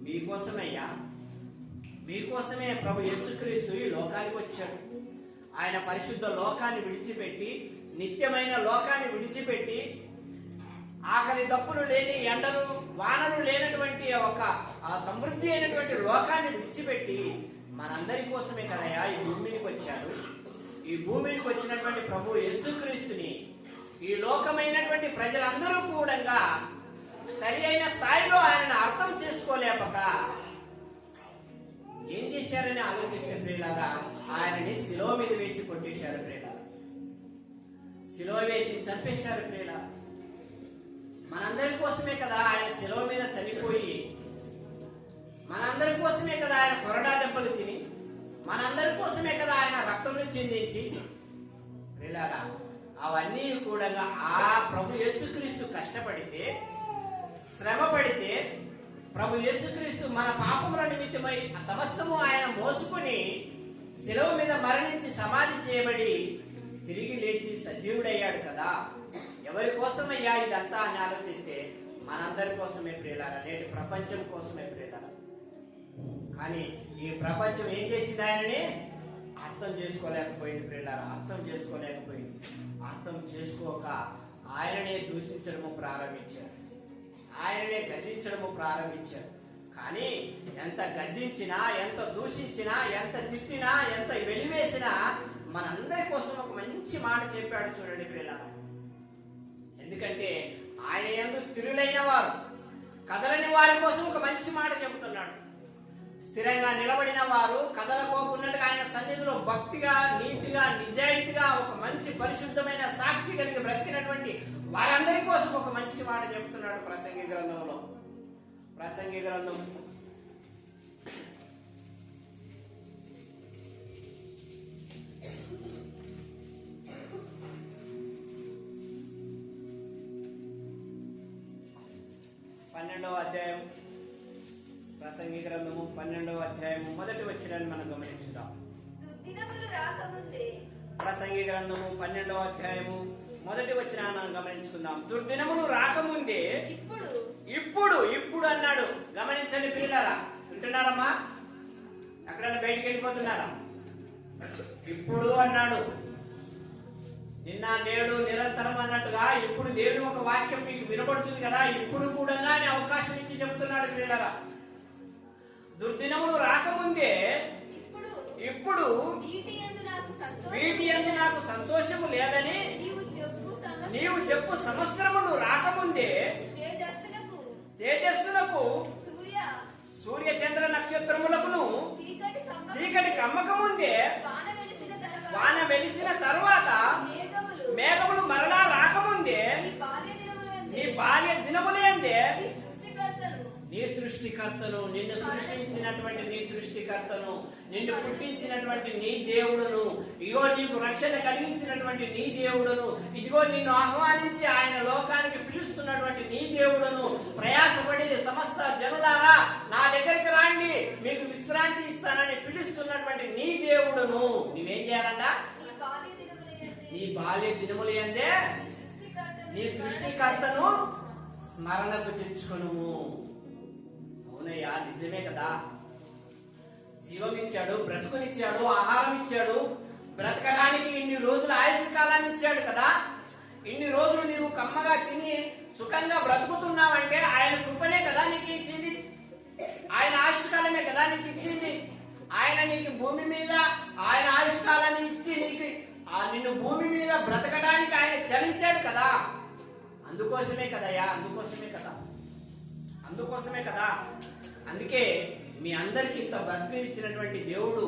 మీకోసమయ్యా, మీకోసమే ప్రభు యేసుక్రీస్తు ఈ లోకానికి వచ్చాడు. ఆయన పరిశుద్ధ లోకాన్ని విడిచిపెట్టి, నిత్యమైన లోకాన్ని విడిచిపెట్టి, ఆకలి దప్పులు లేని, ఎండలు వానలు లేనటువంటి ఒక సమృద్ధి అయినటువంటి లోకాన్ని విడిచిపెట్టి మనందరి కోసమే కదయా ఈ భూమికి వచ్చాడు. ఈ భూమికి వచ్చినటువంటి ప్రభు యేసుక్రీస్తుని ఈ లోకమైనటువంటి ప్రజలందరూ కూడా సరి అయిన స్థాయిలో ఆయన అర్థం చేసుకోలేపక ఏం చేశారని ఆలోచిస్తే ప్రియులారా, ఆయనని శిలువ మీద వేసి కొట్టేశారు ప్రియులారా, శిలువ వేసి చంపేశారు ప్రియులారా. మనందరి కోసమే కదా ఆయన శిలువ మీద చనిపోయి, మనందరి కోసమే కదా ఆయన కొరడా దెబ్బలు తిని, మనందరి కోసమే కదా ఆయన రక్తంలో చిందించి ప్రియులారా, అవన్నీ కూడా ఆ ప్రభు యేసుక్రీస్తు కష్టపడితే, శ్రమ పడితే, ప్రభు యేసుక్రీస్తు మన పాపముల నిమిత్తమై సమస్తము ఆయన మోసుకుని శిలువ మీద మరణించి సమాధి చేయబడి తిరిగి లేచి సజీవుడయ్యాడు కదా. ఎవరి కోసమయ్యా ఇదంతా అని ఆలోచిస్తే మనందరి కోసమే ప్రియులారా, నేటి ప్రపంచం కోసమే ప్రియులారా. కానీ ఈ ప్రపంచం ఏం చేసింది? ఆయనని అర్థం చేసుకోలేకపోయింది ప్రియులారా, అర్థం చేసుకోలేకపోయింది. అర్థం చేసుకోక ఆయననే దూషించడము ప్రారంభించారు, ఆయననే గద్దించడము ప్రారంభించారు. కానీ ఎంత గద్దించినా, ఎంత దూషించినా, ఎంత తిట్టినా, ఎంత వెలివేసినా మనందరి కోసం ఒక మంచి మాట చెప్పాడు చూడండి ప్రియులారా. ఎందుకంటే ఆయన యందు స్థిరులైన వారు, కదలని వారి కోసం ఒక మంచి మాట చెబుతున్నాడు. స్థిరంగా నిలబడిన వారు, కదలకోకున్నట్టుగా ఆయన సన్నిధిలో భక్తిగా, నీతిగా, నిజాయితీగా ఒక మంచి పరిశుద్ధమైన సాక్షి కలిగి బ్రతికినటువంటి వారందరి కోసం ఒక మంచి మాట చెబుతున్నాడు ప్రసంగి గ్రంథంలో. ప్రసంగి గ్రంథం 12వ అధ్యాయం, ప్రసంగి గ్రంథము 12వ అధ్యాయము మొదటి వచనాన్ని మనం గమనించుదాం. ప్రసంగి గ్రంథము 12వ అధ్యాయము మొదటి వచనాన్ని మనం గమనించుకుందాం. దుర్దినములు రాకముందే ఇప్పుడు అన్నాడు. గమనించండి పిల్లలారా, వింటున్నారమ్మా? ఎక్కడైనా బయటికి వెళ్ళిపోతున్నారా? ఇప్పుడు అన్నాడు. నిన్న నేడు నిరంతరం అన్నట్టుగా ఇప్పుడు దేవుని ఒక వాక్యం మీకు వినబడుతుంది కదా, ఇప్పుడు కూడా అవకాశం ఇచ్చి చెబుతున్నాడు పిల్లలారా. దుర్దినములు రాకముందే ఇప్పుడు వీటి యందు నాకు సంతోషము లేదని నీవు చెప్పు సంవత్సరములు రాకముందే తేజస్సునకు సూర్య చంద్ర నక్షత్రములకును చీకటి కమ్మకముందే వాన వెలిసిన తర్వాత మేఘములు మరలా రాకముందే సృష్టికర్తను, నిన్ను సృష్టించినటువంటి నీ సృష్టికర్తను, నిన్ను పుట్టించినటువంటి నీ దేవుడును, ఇదిగో నీకు రక్షణ కలిగించినటువంటి నీ దేవుడును, ఇదిగో నిన్ను ఆహ్వానించి ఆయన లోకానికి పిలుస్తున్నటువంటి నీ దేవుడును, ప్రయాసపడి సమస్త జనులారా నా దగ్గరికి రాండి మీకు విశ్రాంతి ఇస్తానని పిలుస్తున్నటువంటి నీ దేవుడును నువ్వేం చేయాలంట? నీ బాల్య దినములు యందే నీ సృష్టికర్తను స్మరణకు తెచ్చుకొను. అవునయ్యా, నిజమే కదా. జీవం ఇచ్చాడు, బ్రతుకునిచ్చాడు, ఆహారం ఇచ్చాడు, బ్రతకడానికి ఇన్ని రోజుల ఆయుష్ కాలాన్ని ఇచ్చాడు కదా. ఇన్ని రోజులు నీవు కమ్మగా తిని సుఖంగా బ్రతుకుతున్నావంటే ఆయన కృపనే కదా నీకు ఇచ్చింది, ఆయన ఆయుష్ కాలమే కదా నీకు ఇచ్చింది. ఆయన నీకు భూమి మీద ఆయన ఆయుష్ కాలాన్ని ఇచ్చి నీకు నిన్ను భూమి మీద బ్రతకడానికి ఆయన చలించాడు కదా. అందుకోసమే కదయ్యా, అందుకోసమే కదా. అందుకే మీ అందరికి ఇంత బ్రతికిచ్చినటువంటి దేవుడు,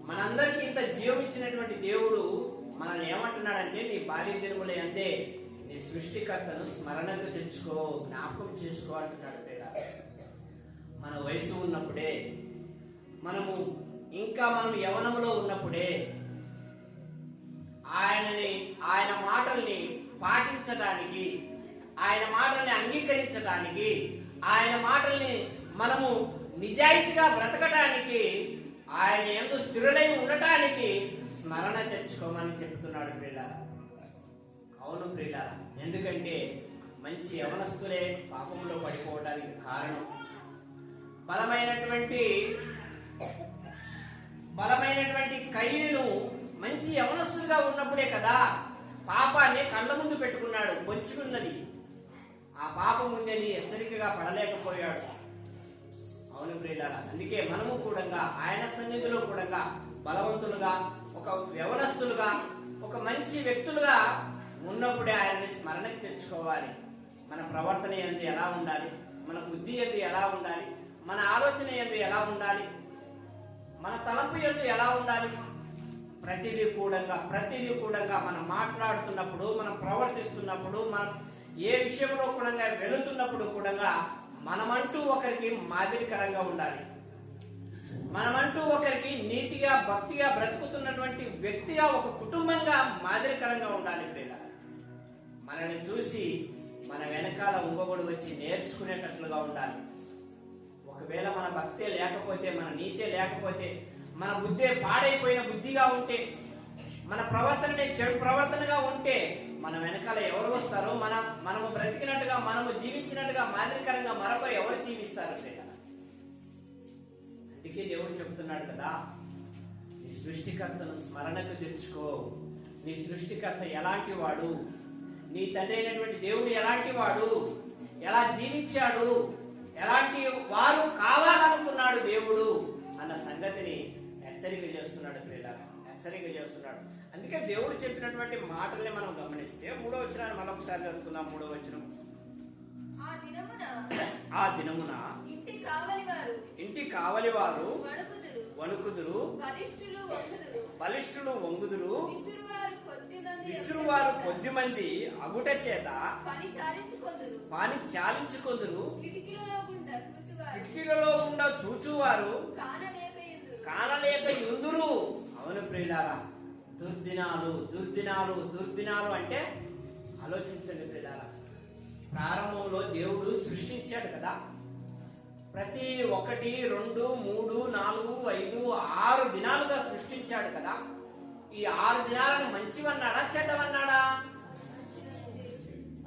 మనందరికి ఇంత జీవం ఇచ్చినటువంటి దేవుడు మనల్ని ఏమంటున్నాడంటే, నీ బాల్య దినములే అందే నీ సృష్టికర్తను స్మరణకు తెచ్చుకో, జ్ఞాపకం చేసుకో అంటున్నాడు. మన వయసు ఉన్నప్పుడే, మనం యవనములో ఉన్నప్పుడే ఆయన మాటల్ని పాటించడానికి, ఆయన మాటల్ని అంగీకరించడానికి, ఆయన మాటల్ని మనము నిజాయితీగా బ్రతకటానికి, ఆయన యందు స్థిరులై ఉండటానికి స్మరణ తెచ్చుకోమని చెప్తున్నాడు ప్రియులారా. అవును ప్రియులారా, ఎందుకంటే మంచి యవనస్తులే పాపంలో పడిపోవడానికి కారణం. బలమైనటువంటి కయ్యూను మంచి యవనస్తులుగా ఉన్నప్పుడే కదా పాపాన్ని కళ్ళ ముందు పెట్టుకున్నాడు, వచ్చుకున్నది. ఆ పాపం ఉందని హెచ్చరికగా పడలేకపోయాడు. అవును ప్రియులారా, అందుకే మనము కూడా ఆయన సన్నిధిలో కూడా బలవంతులుగా, ఒక యవనస్తులుగా, ఒక మంచి వ్యక్తులుగా ఉన్నప్పుడే ఆయనని స్మరణకి తెచ్చుకోవాలి. మన ప్రవర్తన యందు ఎలా ఉండాలి, మన బుద్ధి యందు ఎలా ఉండాలి, మన ఆలోచన యందు ఎలా ఉండాలి, మన తలంపు యందు ఎలా ఉండాలి, ప్రతిదీ కూడా మనం మాట్లాడుతున్నప్పుడు, మనం ప్రవర్తిస్తున్నప్పుడు, మనం ఏ విషయంలో కూడా వెళుతున్నప్పుడు కూడా మనమంటూ ఒకరికి మాదిరికరంగా ఉండాలి. మనమంటూ ఒకరికి నీతిగా, భక్తిగా బ్రతుకుతున్నటువంటి వ్యక్తిగా, ఒక కుటుంబంగా మాదిరికరంగా ఉండాలి ప్రియులారా. మనల్ని చూసి మన వెనకాల ఇంకొకడు వచ్చి నేర్చుకునేటట్లుగా ఉండాలి. ఒకవేళ మన భక్తే లేకపోతే, మన నీతే లేకపోతే, మన బుద్ధే పాడైపోయిన బుద్ధిగా ఉంటే, మన ప్రవర్తననే చెడు ప్రవర్తనగా ఉంటే మన వెనకాల ఎవరు వస్తారో, మనము బ్రతికినట్టుగా, మనము జీవించినట్టుగా మాదిరికరంగా మరొకరు ఎవరు జీవిస్తారు ప్రియులారా. అందుకే దేవుడు చెప్తున్నాడు కదా, నీ సృష్టికర్తను స్మరణకు తెచ్చుకో. నీ సృష్టికర్త ఎలాంటి వాడు, నీ తండ్రి అయినటువంటి దేవుడు ఎలాంటి వాడు, ఎలా జీవించాడు, ఎలాంటి వారు కావాలనుకున్నాడు దేవుడు అన్న సంగతిని హెచ్చరిక చేస్తున్నాడు ప్రియులారా, హెచ్చరిక చేస్తున్నాడు. అందుకే దేవుడు చెప్పినటువంటి మాటల్ని మనం గమనిస్తే 3వ వచనాన్ని మరొకసారి చదువుకుందాం. 3వ వచనం, ఆ దినమున ఇంటి కావలివారు వణుకుదురు, బలిష్ఠులు వంగుదురు, విసురువారు కొద్దిమంది అగుట చేత పాని చాలించుకొందురు, కిటికీలలో గుండా చూచువారు కానలేక యుందురు. అవును ప్రియులారా, దుర్దినాలు అంటే ఆలోచించండి ప్రియులారా. ప్రారంభంలో దేవుడు సృష్టించాడు కదా, ప్రతి 1, 2, 3, 4, 5, 6 దినాలుగా సృష్టించాడు కదా. ఈ 6 దినాలను మంచివన్నాడా, చెడ్డవన్నాడా?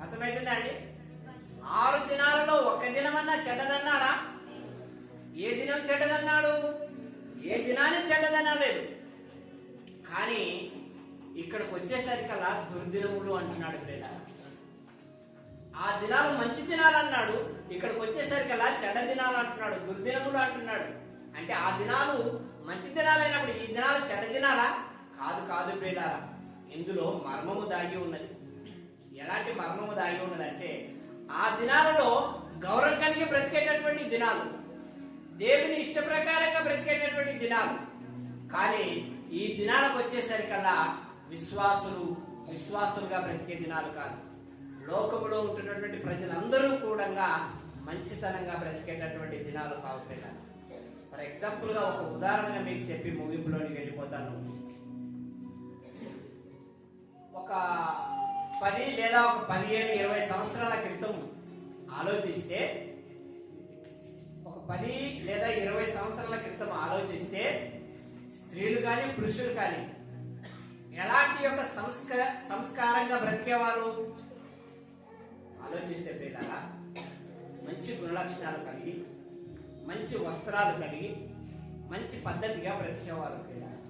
అర్థమైందా అండి? 6 దినాలలో 1 దినమన్నా చెడ్డదన్నాడా? ఏ దినం చెడ్డదన్నాడు? ఏ దినాన్ని చెడ్డదనలేదు. కానీ ఇక్కడికి వచ్చేసరికల్లా దుర్దినములు అంటున్నాడు ప్రియులారా. ఆ దినాలు మంచి దినాలు అన్నాడు, ఇక్కడికి వచ్చేసరికల్లా చెడ్డ దినాలు అంటున్నాడు, దుర్దినములు అంటున్నాడు. అంటే ఆ దినాలు మంచి దినాలైనప్పుడు ఈ దినాలు చెడ్డ దినాలా? కాదు ప్రియులారా. ఇందులో మర్మము దాగి ఉన్నది. ఎలాంటి మర్మము దాగి ఉన్నదంటే, ఆ దినాలలో గౌరవం కలిగి బ్రతికేటటువంటి దినాలు, దేవుని ఇష్ట ప్రకారంగా బ్రతికేటటువంటి దినాలు. కానీ ఈ దినాలకు వచ్చేసరికల్లా విశ్వాసులుగా బ్రతికే దినాలు కాదు. లోకములో ఉంటున్నటువంటి ప్రజలందరూ కూడా మంచితనంగా బ్రతికేటటువంటి దినాలు కావు పిల్లలు. ఫర్ ఎగ్జాంపుల్ గా ఒక ఉదాహరణగా మీకు చెప్పి ముగింపులోనికి వెళ్ళిపోతాను. ఒక 10 లేదా ఒక 15, 20 సంవత్సరాల క్రితం ఆలోచిస్తే, ఒక 10 లేదా 20 సంవత్సరాల క్రితం ఆలోచిస్తే స్త్రీలు కానీ పురుషులు కానీ ఎలాంటి యొక్క సంస్కారంగా బ్రతికేవారు ఆలోచిస్తే పిల్లలా, మంచి గుణలక్షణాలు కలిగి, మంచి వస్త్రాలు కలిగి, మంచి పద్ధతిగా బ్రతికేవారు పిల్లలు.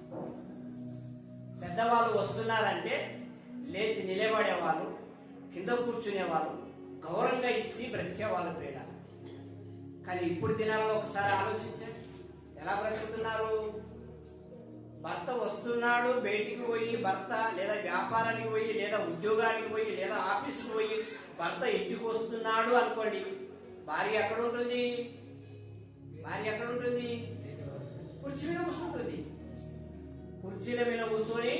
పెద్దవాళ్ళు వస్తున్నారంటే లేచి నిలబడేవాళ్ళు, కింద కూర్చునేవాళ్ళు, గౌరవంగా ఇచ్చి బ్రతికేవాళ్ళు పిల్లలు. కానీ ఇప్పుడు దినాల్లో ఒకసారి ఆలోచించండి, ఎలా బ్రతుకుతున్నారు? భర్త వస్తున్నాడు, బయటికి పోయి భర్త లేదా వ్యాపారానికి పోయి లేదా ఉద్యోగానికి పోయి లేదా ఆఫీస్కి పోయి భర్త ఇంటికి వస్తున్నాడు అనుకోండి, భార్య ఎక్కడ ఉంటుంది? భార్య ఎక్కడ ఉంటుంది? కుర్చీ మీద కూర్చుంటుంది. కుర్చీల మీద కూర్చొని,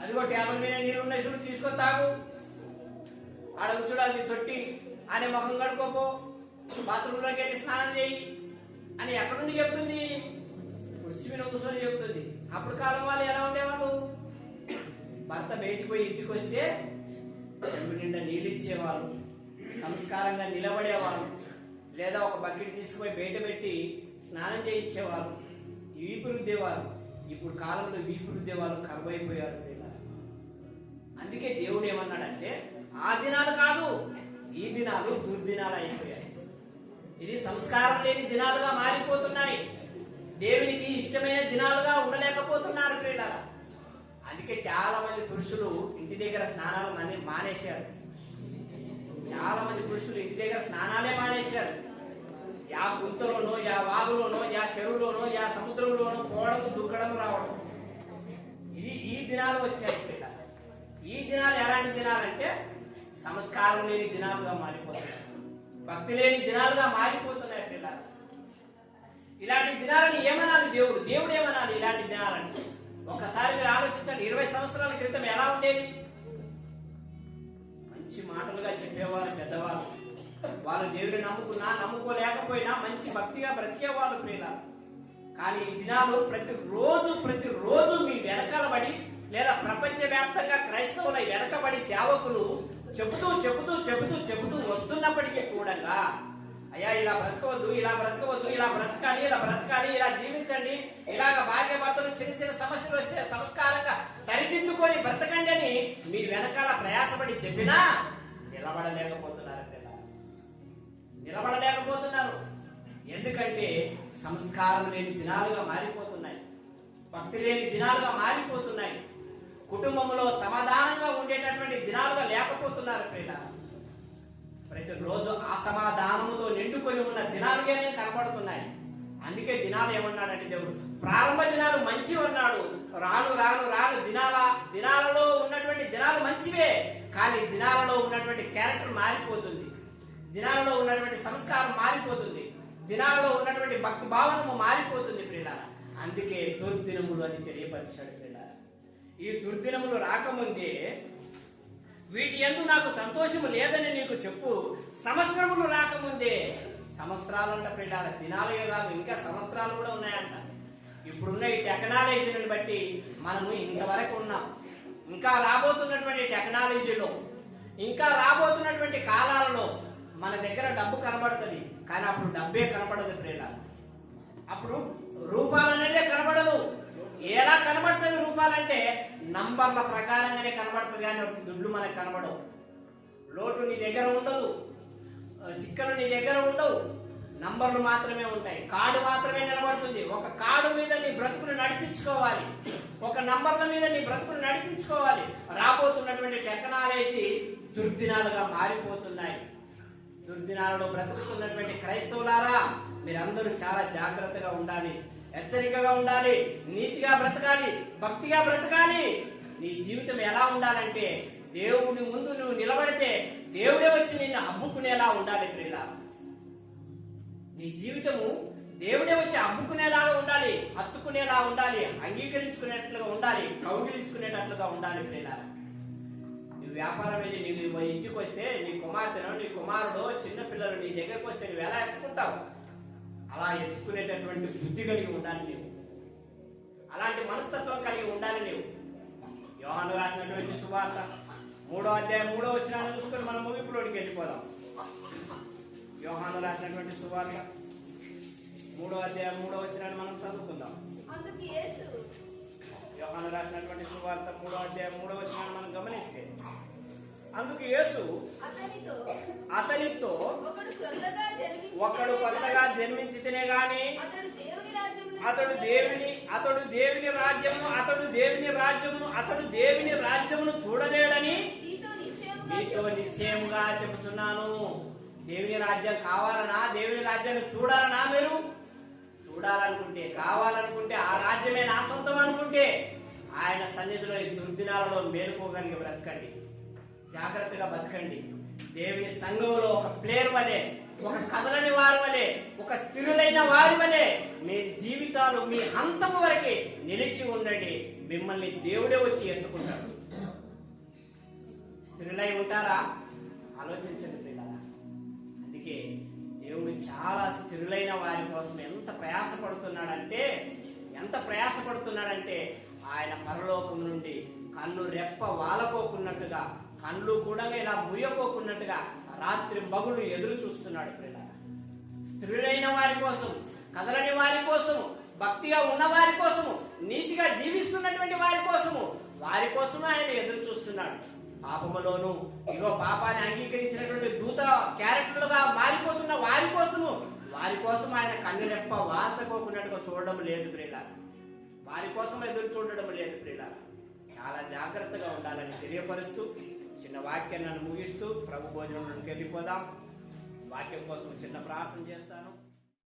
అదిగో టేబుల్ మీద నీళ్ళు ఉన్నాయి చూడు, తీసుకొని తాగు, ఆడ కూర్చోడు, అది తొట్టి అనే ముఖం కడుకోపో, బాత్రూంలోకి వెళ్ళి స్నానం చేయి అని ఎక్కడుండి చెప్తుంది? కుర్చీ మీద కూర్చొని చెప్తుంది. అప్పుడు కాలం వాళ్ళు ఎలా ఉండేవాళ్ళు? భర్త బయటికి పోయి ఇంటికి వస్తే చెంబు నిండా నీళ్ళు ఇచ్చేవాళ్ళు, సంస్కారంగా నిలబడేవాళ్ళు, లేదా ఒక బకెట్ తీసుకుపోయి బయట పెట్టి స్నానం చేయించేవాళ్ళు, వీపు రుద్దేవారు. ఇప్పుడు కాలంలో వీపు రుద్దేవాళ్ళు కరువైపోయారు. అందుకే దేవుడు ఏమన్నాడంటే, ఆ దినాలు కాదు, ఈ దినాలు దుర్దినాలు అయిపోయాయి. ఇది సంస్కారం లేని దినాలుగా మారిపోతున్నాయి. దేవునికి ఇష్టమైన దినాలుగా ఉండలేకపోతున్నారు పిల్లలు. అందుకే చాలా మంది పురుషులు ఇంటి దగ్గర స్నానాలు మానేశారు. చాలా మంది పురుషులు ఇంటి దగ్గర స్నానాలే మానేశారు. యా గుంతలోనో, యా వాగులోనో, యా చెరువులోనో, యా సముద్రంలోనో పోవడం, దుక్కడం, రావడం. ఇది ఈ దినాలు వచ్చాయి పిల్లలు. ఈ దినాలు ఎలాంటి దినాలంటే సంస్కారం లేని దినాలుగా మారిపోతున్నాయి, భక్తి లేని దినాలుగా మారిపోతున్నాయి పిల్లలు. ఇలాంటి దినాలని ఏమనాలి? దేవుడు ఏమనాలి ఇలాంటి దినాలని? ఒక్కసారి మీరు ఆలోచించండి. 20 సంవత్సరాల క్రితం ఎలా ఉండేది? మంచి మాటలుగా చెప్పేవారు పెద్దవాళ్ళు. వాళ్ళు దేవుడిని నమ్ముకోలేకపోయినా మంచి భక్తిగా బ్రతికేవాళ్ళు పిల్లలు. కానీ ఈ దినాలు ప్రతిరోజు మీ వెనకాల పడి, లేదా ప్రపంచ వ్యాప్తంగా క్రైస్తవుల వెనకబడి సేవకులు చెబుతూ వస్తున్నప్పటికీ కూడా, అయ్యా ఇలా బ్రతకవద్దు, ఇలా బ్రతకాలి, ఇలా జీవించండి, ఇలాగ భార్య భర్తలు చిన్న సమస్యలు వస్తే సంస్కారంగా సరిదిద్దుకొని బ్రతకండి అని మీ వెనకాల ప్రయాసపడి చెప్పినా నిలబడలేకపోతున్నారు. ఎందుకంటే సంస్కారం లేని దినాలుగా మారిపోతున్నాయి, భక్తి లేని దినాలుగా మారిపోతున్నాయి, కుటుంబంలో సమాధానంగా ఉండేటటువంటి దినాలుగా లేకపోతున్నారు పిల్లలు. ప్రతిరోజు అసమాధానముతో నిండుకొని ఉన్న దినాలుగానే కనబడుతున్నాయి. అందుకే దినాలు ఏమన్నాడంటే దేవుడు, ప్రారంభ దినాలు మంచివి అన్నాడు. రాను దినాలలో ఉన్నటువంటి దినాలు మంచివే, కానీ దినాలలో ఉన్నటువంటి క్యారెక్టర్ మారిపోతుంది, దినాలలో ఉన్నటువంటి సంస్కారం మారిపోతుంది, దినాలలో ఉన్నటువంటి భక్తి భావనము మారిపోతుంది ప్రియులారా. అందుకే దుర్దినములు అని తెలియపరిచాడు ప్రియులారా. ఈ దుర్దినములు రాకముందే వీటి యందు నాకు సంతోషము లేదని నీకు చెప్పు. సంవత్సరములు రాకముందే, సంవత్సరాలంట ప్రియులారా, దినాలే కాదు ఇంకా సంవత్సరాలు కూడా ఉన్నాయంట. ఇప్పుడున్న ఈ టెక్నాలజీని బట్టి మనము ఇంతవరకు ఉన్నాం. ఇంకా రాబోతున్నటువంటి టెక్నాలజీలో, ఇంకా రాబోతున్నటువంటి కాలాలలో మన దగ్గర డబ్బు కనబడుతుంది, కానీ అప్పుడు డబ్బే కనబడదు ప్రియులారా. అప్పుడు రూపాలు అనేదే కనబడదు. ఎలా కనబడుతుంది రూపాలంటే? నంబర్ల ప్రకారంగానే కనబడుతుంది, కానీ దుడ్లు మనకు కనబడవు. లోటు నీ దగ్గర ఉండదు, చిక్కలు నీ దగ్గర ఉండవు, నంబర్లు మాత్రమే ఉంటాయి, కార్డు మాత్రమే నిలబడుతుంది. ఒక కార్డు మీద నీ బ్రతుకును నడిపించుకోవాలి, ఒక నంబర్ల మీద నీ బ్రతుకును నడిపించుకోవాలి. రాబోతున్నటువంటి టెక్నాలజీ దుర్దినాలుగా మారిపోతున్నాయి. దుర్దినాలలో బ్రతుకుతున్నటువంటి క్రైస్తవులారా, మీరందరూ చాలా జాగ్రత్తగా ఉండాలి, హెచ్చరికగా ఉండాలి, నీతిగా బ్రతకాలి, భక్తిగా బ్రతకాలి. నీ జీవితం ఎలా ఉండాలంటే, దేవుడి ముందు నువ్వు నిలబడితే దేవుడే వచ్చి నిన్ను హబ్బుకునేలా ఉండాలి ప్రియులా. నీ జీవితము దేవుడే వచ్చి హబ్బుకునేలాగా ఉండాలి, హత్తుకునేలా ఉండాలి, అంగీకరించుకునేట్లుగా ఉండాలి, కౌగిలించుకునేటట్లుగా ఉండాలి ప్రియులా. వ్యాపారం వెళ్ళి నీకు ఇంటికి వస్తే నీ కుమార్తెనో నీ కుమారుడో చిన్న పిల్లలు నీ దగ్గరకు వస్తే నువ్వు ఎలా ఎత్తుకుంటావు? అలా ఎత్తుకునేటటువంటి బుద్ధి కలిగి ఉండాలి నీవు. అలాంటి మనస్తత్వం కలిగి ఉండాలి నీవు. యోహాను రాసినటువంటి సువార్త 3వ అధ్యాయం 3వ వచనాన్ని చూసుకొని మనం ముగింపులోకి వెళ్ళిపోదాం. యోహాను రాసినటువంటి సువార్త 3వ అధ్యాయం 3వ వచనాన్ని మనం చదువుకుందాం. అందుకు యేసు యోహాను రాసినటువంటి సువార్త 3వ అధ్యాయం 3వ వచనాన్ని మనం గమనిస్తే, అందుకు యేసు అతనితో ఒకడు కొత్తగా జన్మించితేనే గాని అతడు దేవుని రాజ్యమును చూడలేడని నీతో నిశ్చయముగా చెబుతున్నాను. దేవుని రాజ్యం కావాలనా? దేవుని రాజ్యాన్ని చూడాలనా? మీరు చూడాలనుకుంటే, కావాలనుకుంటే, ఆ రాజ్యమే నా సొంతం అనుకుంటే ఆయన సన్నిధిలో ఈ దుర్దినాలలో మేలుకోగలిగి బ్రతకండి. జాగ్రత్తగా బతకండి. దేవుని సంఘములో ఒక ప్లేయర్ వలె, ఒక కదలని వారి వలె, ఒక స్థిరులైన వారి వలె మీ జీవితాలు మీ అంతము వరకే నిలిచి ఉండండి. మిమ్మల్ని దేవుడే వచ్చి ఎత్తుకుంటాడు. స్థిరులై ఉంటారా? ఆలోచించండి పిల్లరా. అందుకే దేవుడు చాలా స్థిరులైన వారి కోసం ఎంత ప్రయాసపడుతున్నాడంటే ఆయన పరలోకం నుండి కన్ను రెప్ప వాలకోకున్నట్టుగా, కళ్ళు కూడా ఇలా ముయ్యకోకున్నట్టుగా రాత్రి పగలు ఎదురు చూస్తున్నాడు పిల్లరా. స్థిరులైన వారి కోసం, కదలని వారి కోసము, భక్తిగా ఉన్న వారి కోసము, నీతిగా జీవిస్తున్నటువంటి వారి కోసము ఆయన ఎదురు చూస్తున్నాడు. పాపములోను ఇగో పాపాన్ని అంగీకరించినటువంటి దూత క్యారెక్టర్లుగా మారిపోతున్న వారి కోసం ఆయన కన్నురెప్ప వాల్చకోకున్నట్టుగా చూడడం లేదు ప్రియులారా. వారి కోసం ఎదురు చూడడం లేదు ప్రియులారా. చాలా జాగ్రత్తగా ఉండాలని తెలియపరుస్తూ చిన్న వాక్యాన్ని ముగిస్తూ ప్రభు భోజనంలోకి వెళ్ళిపోదాం. వాక్యం కోసం చిన్న ప్రార్థన చేస్తాను.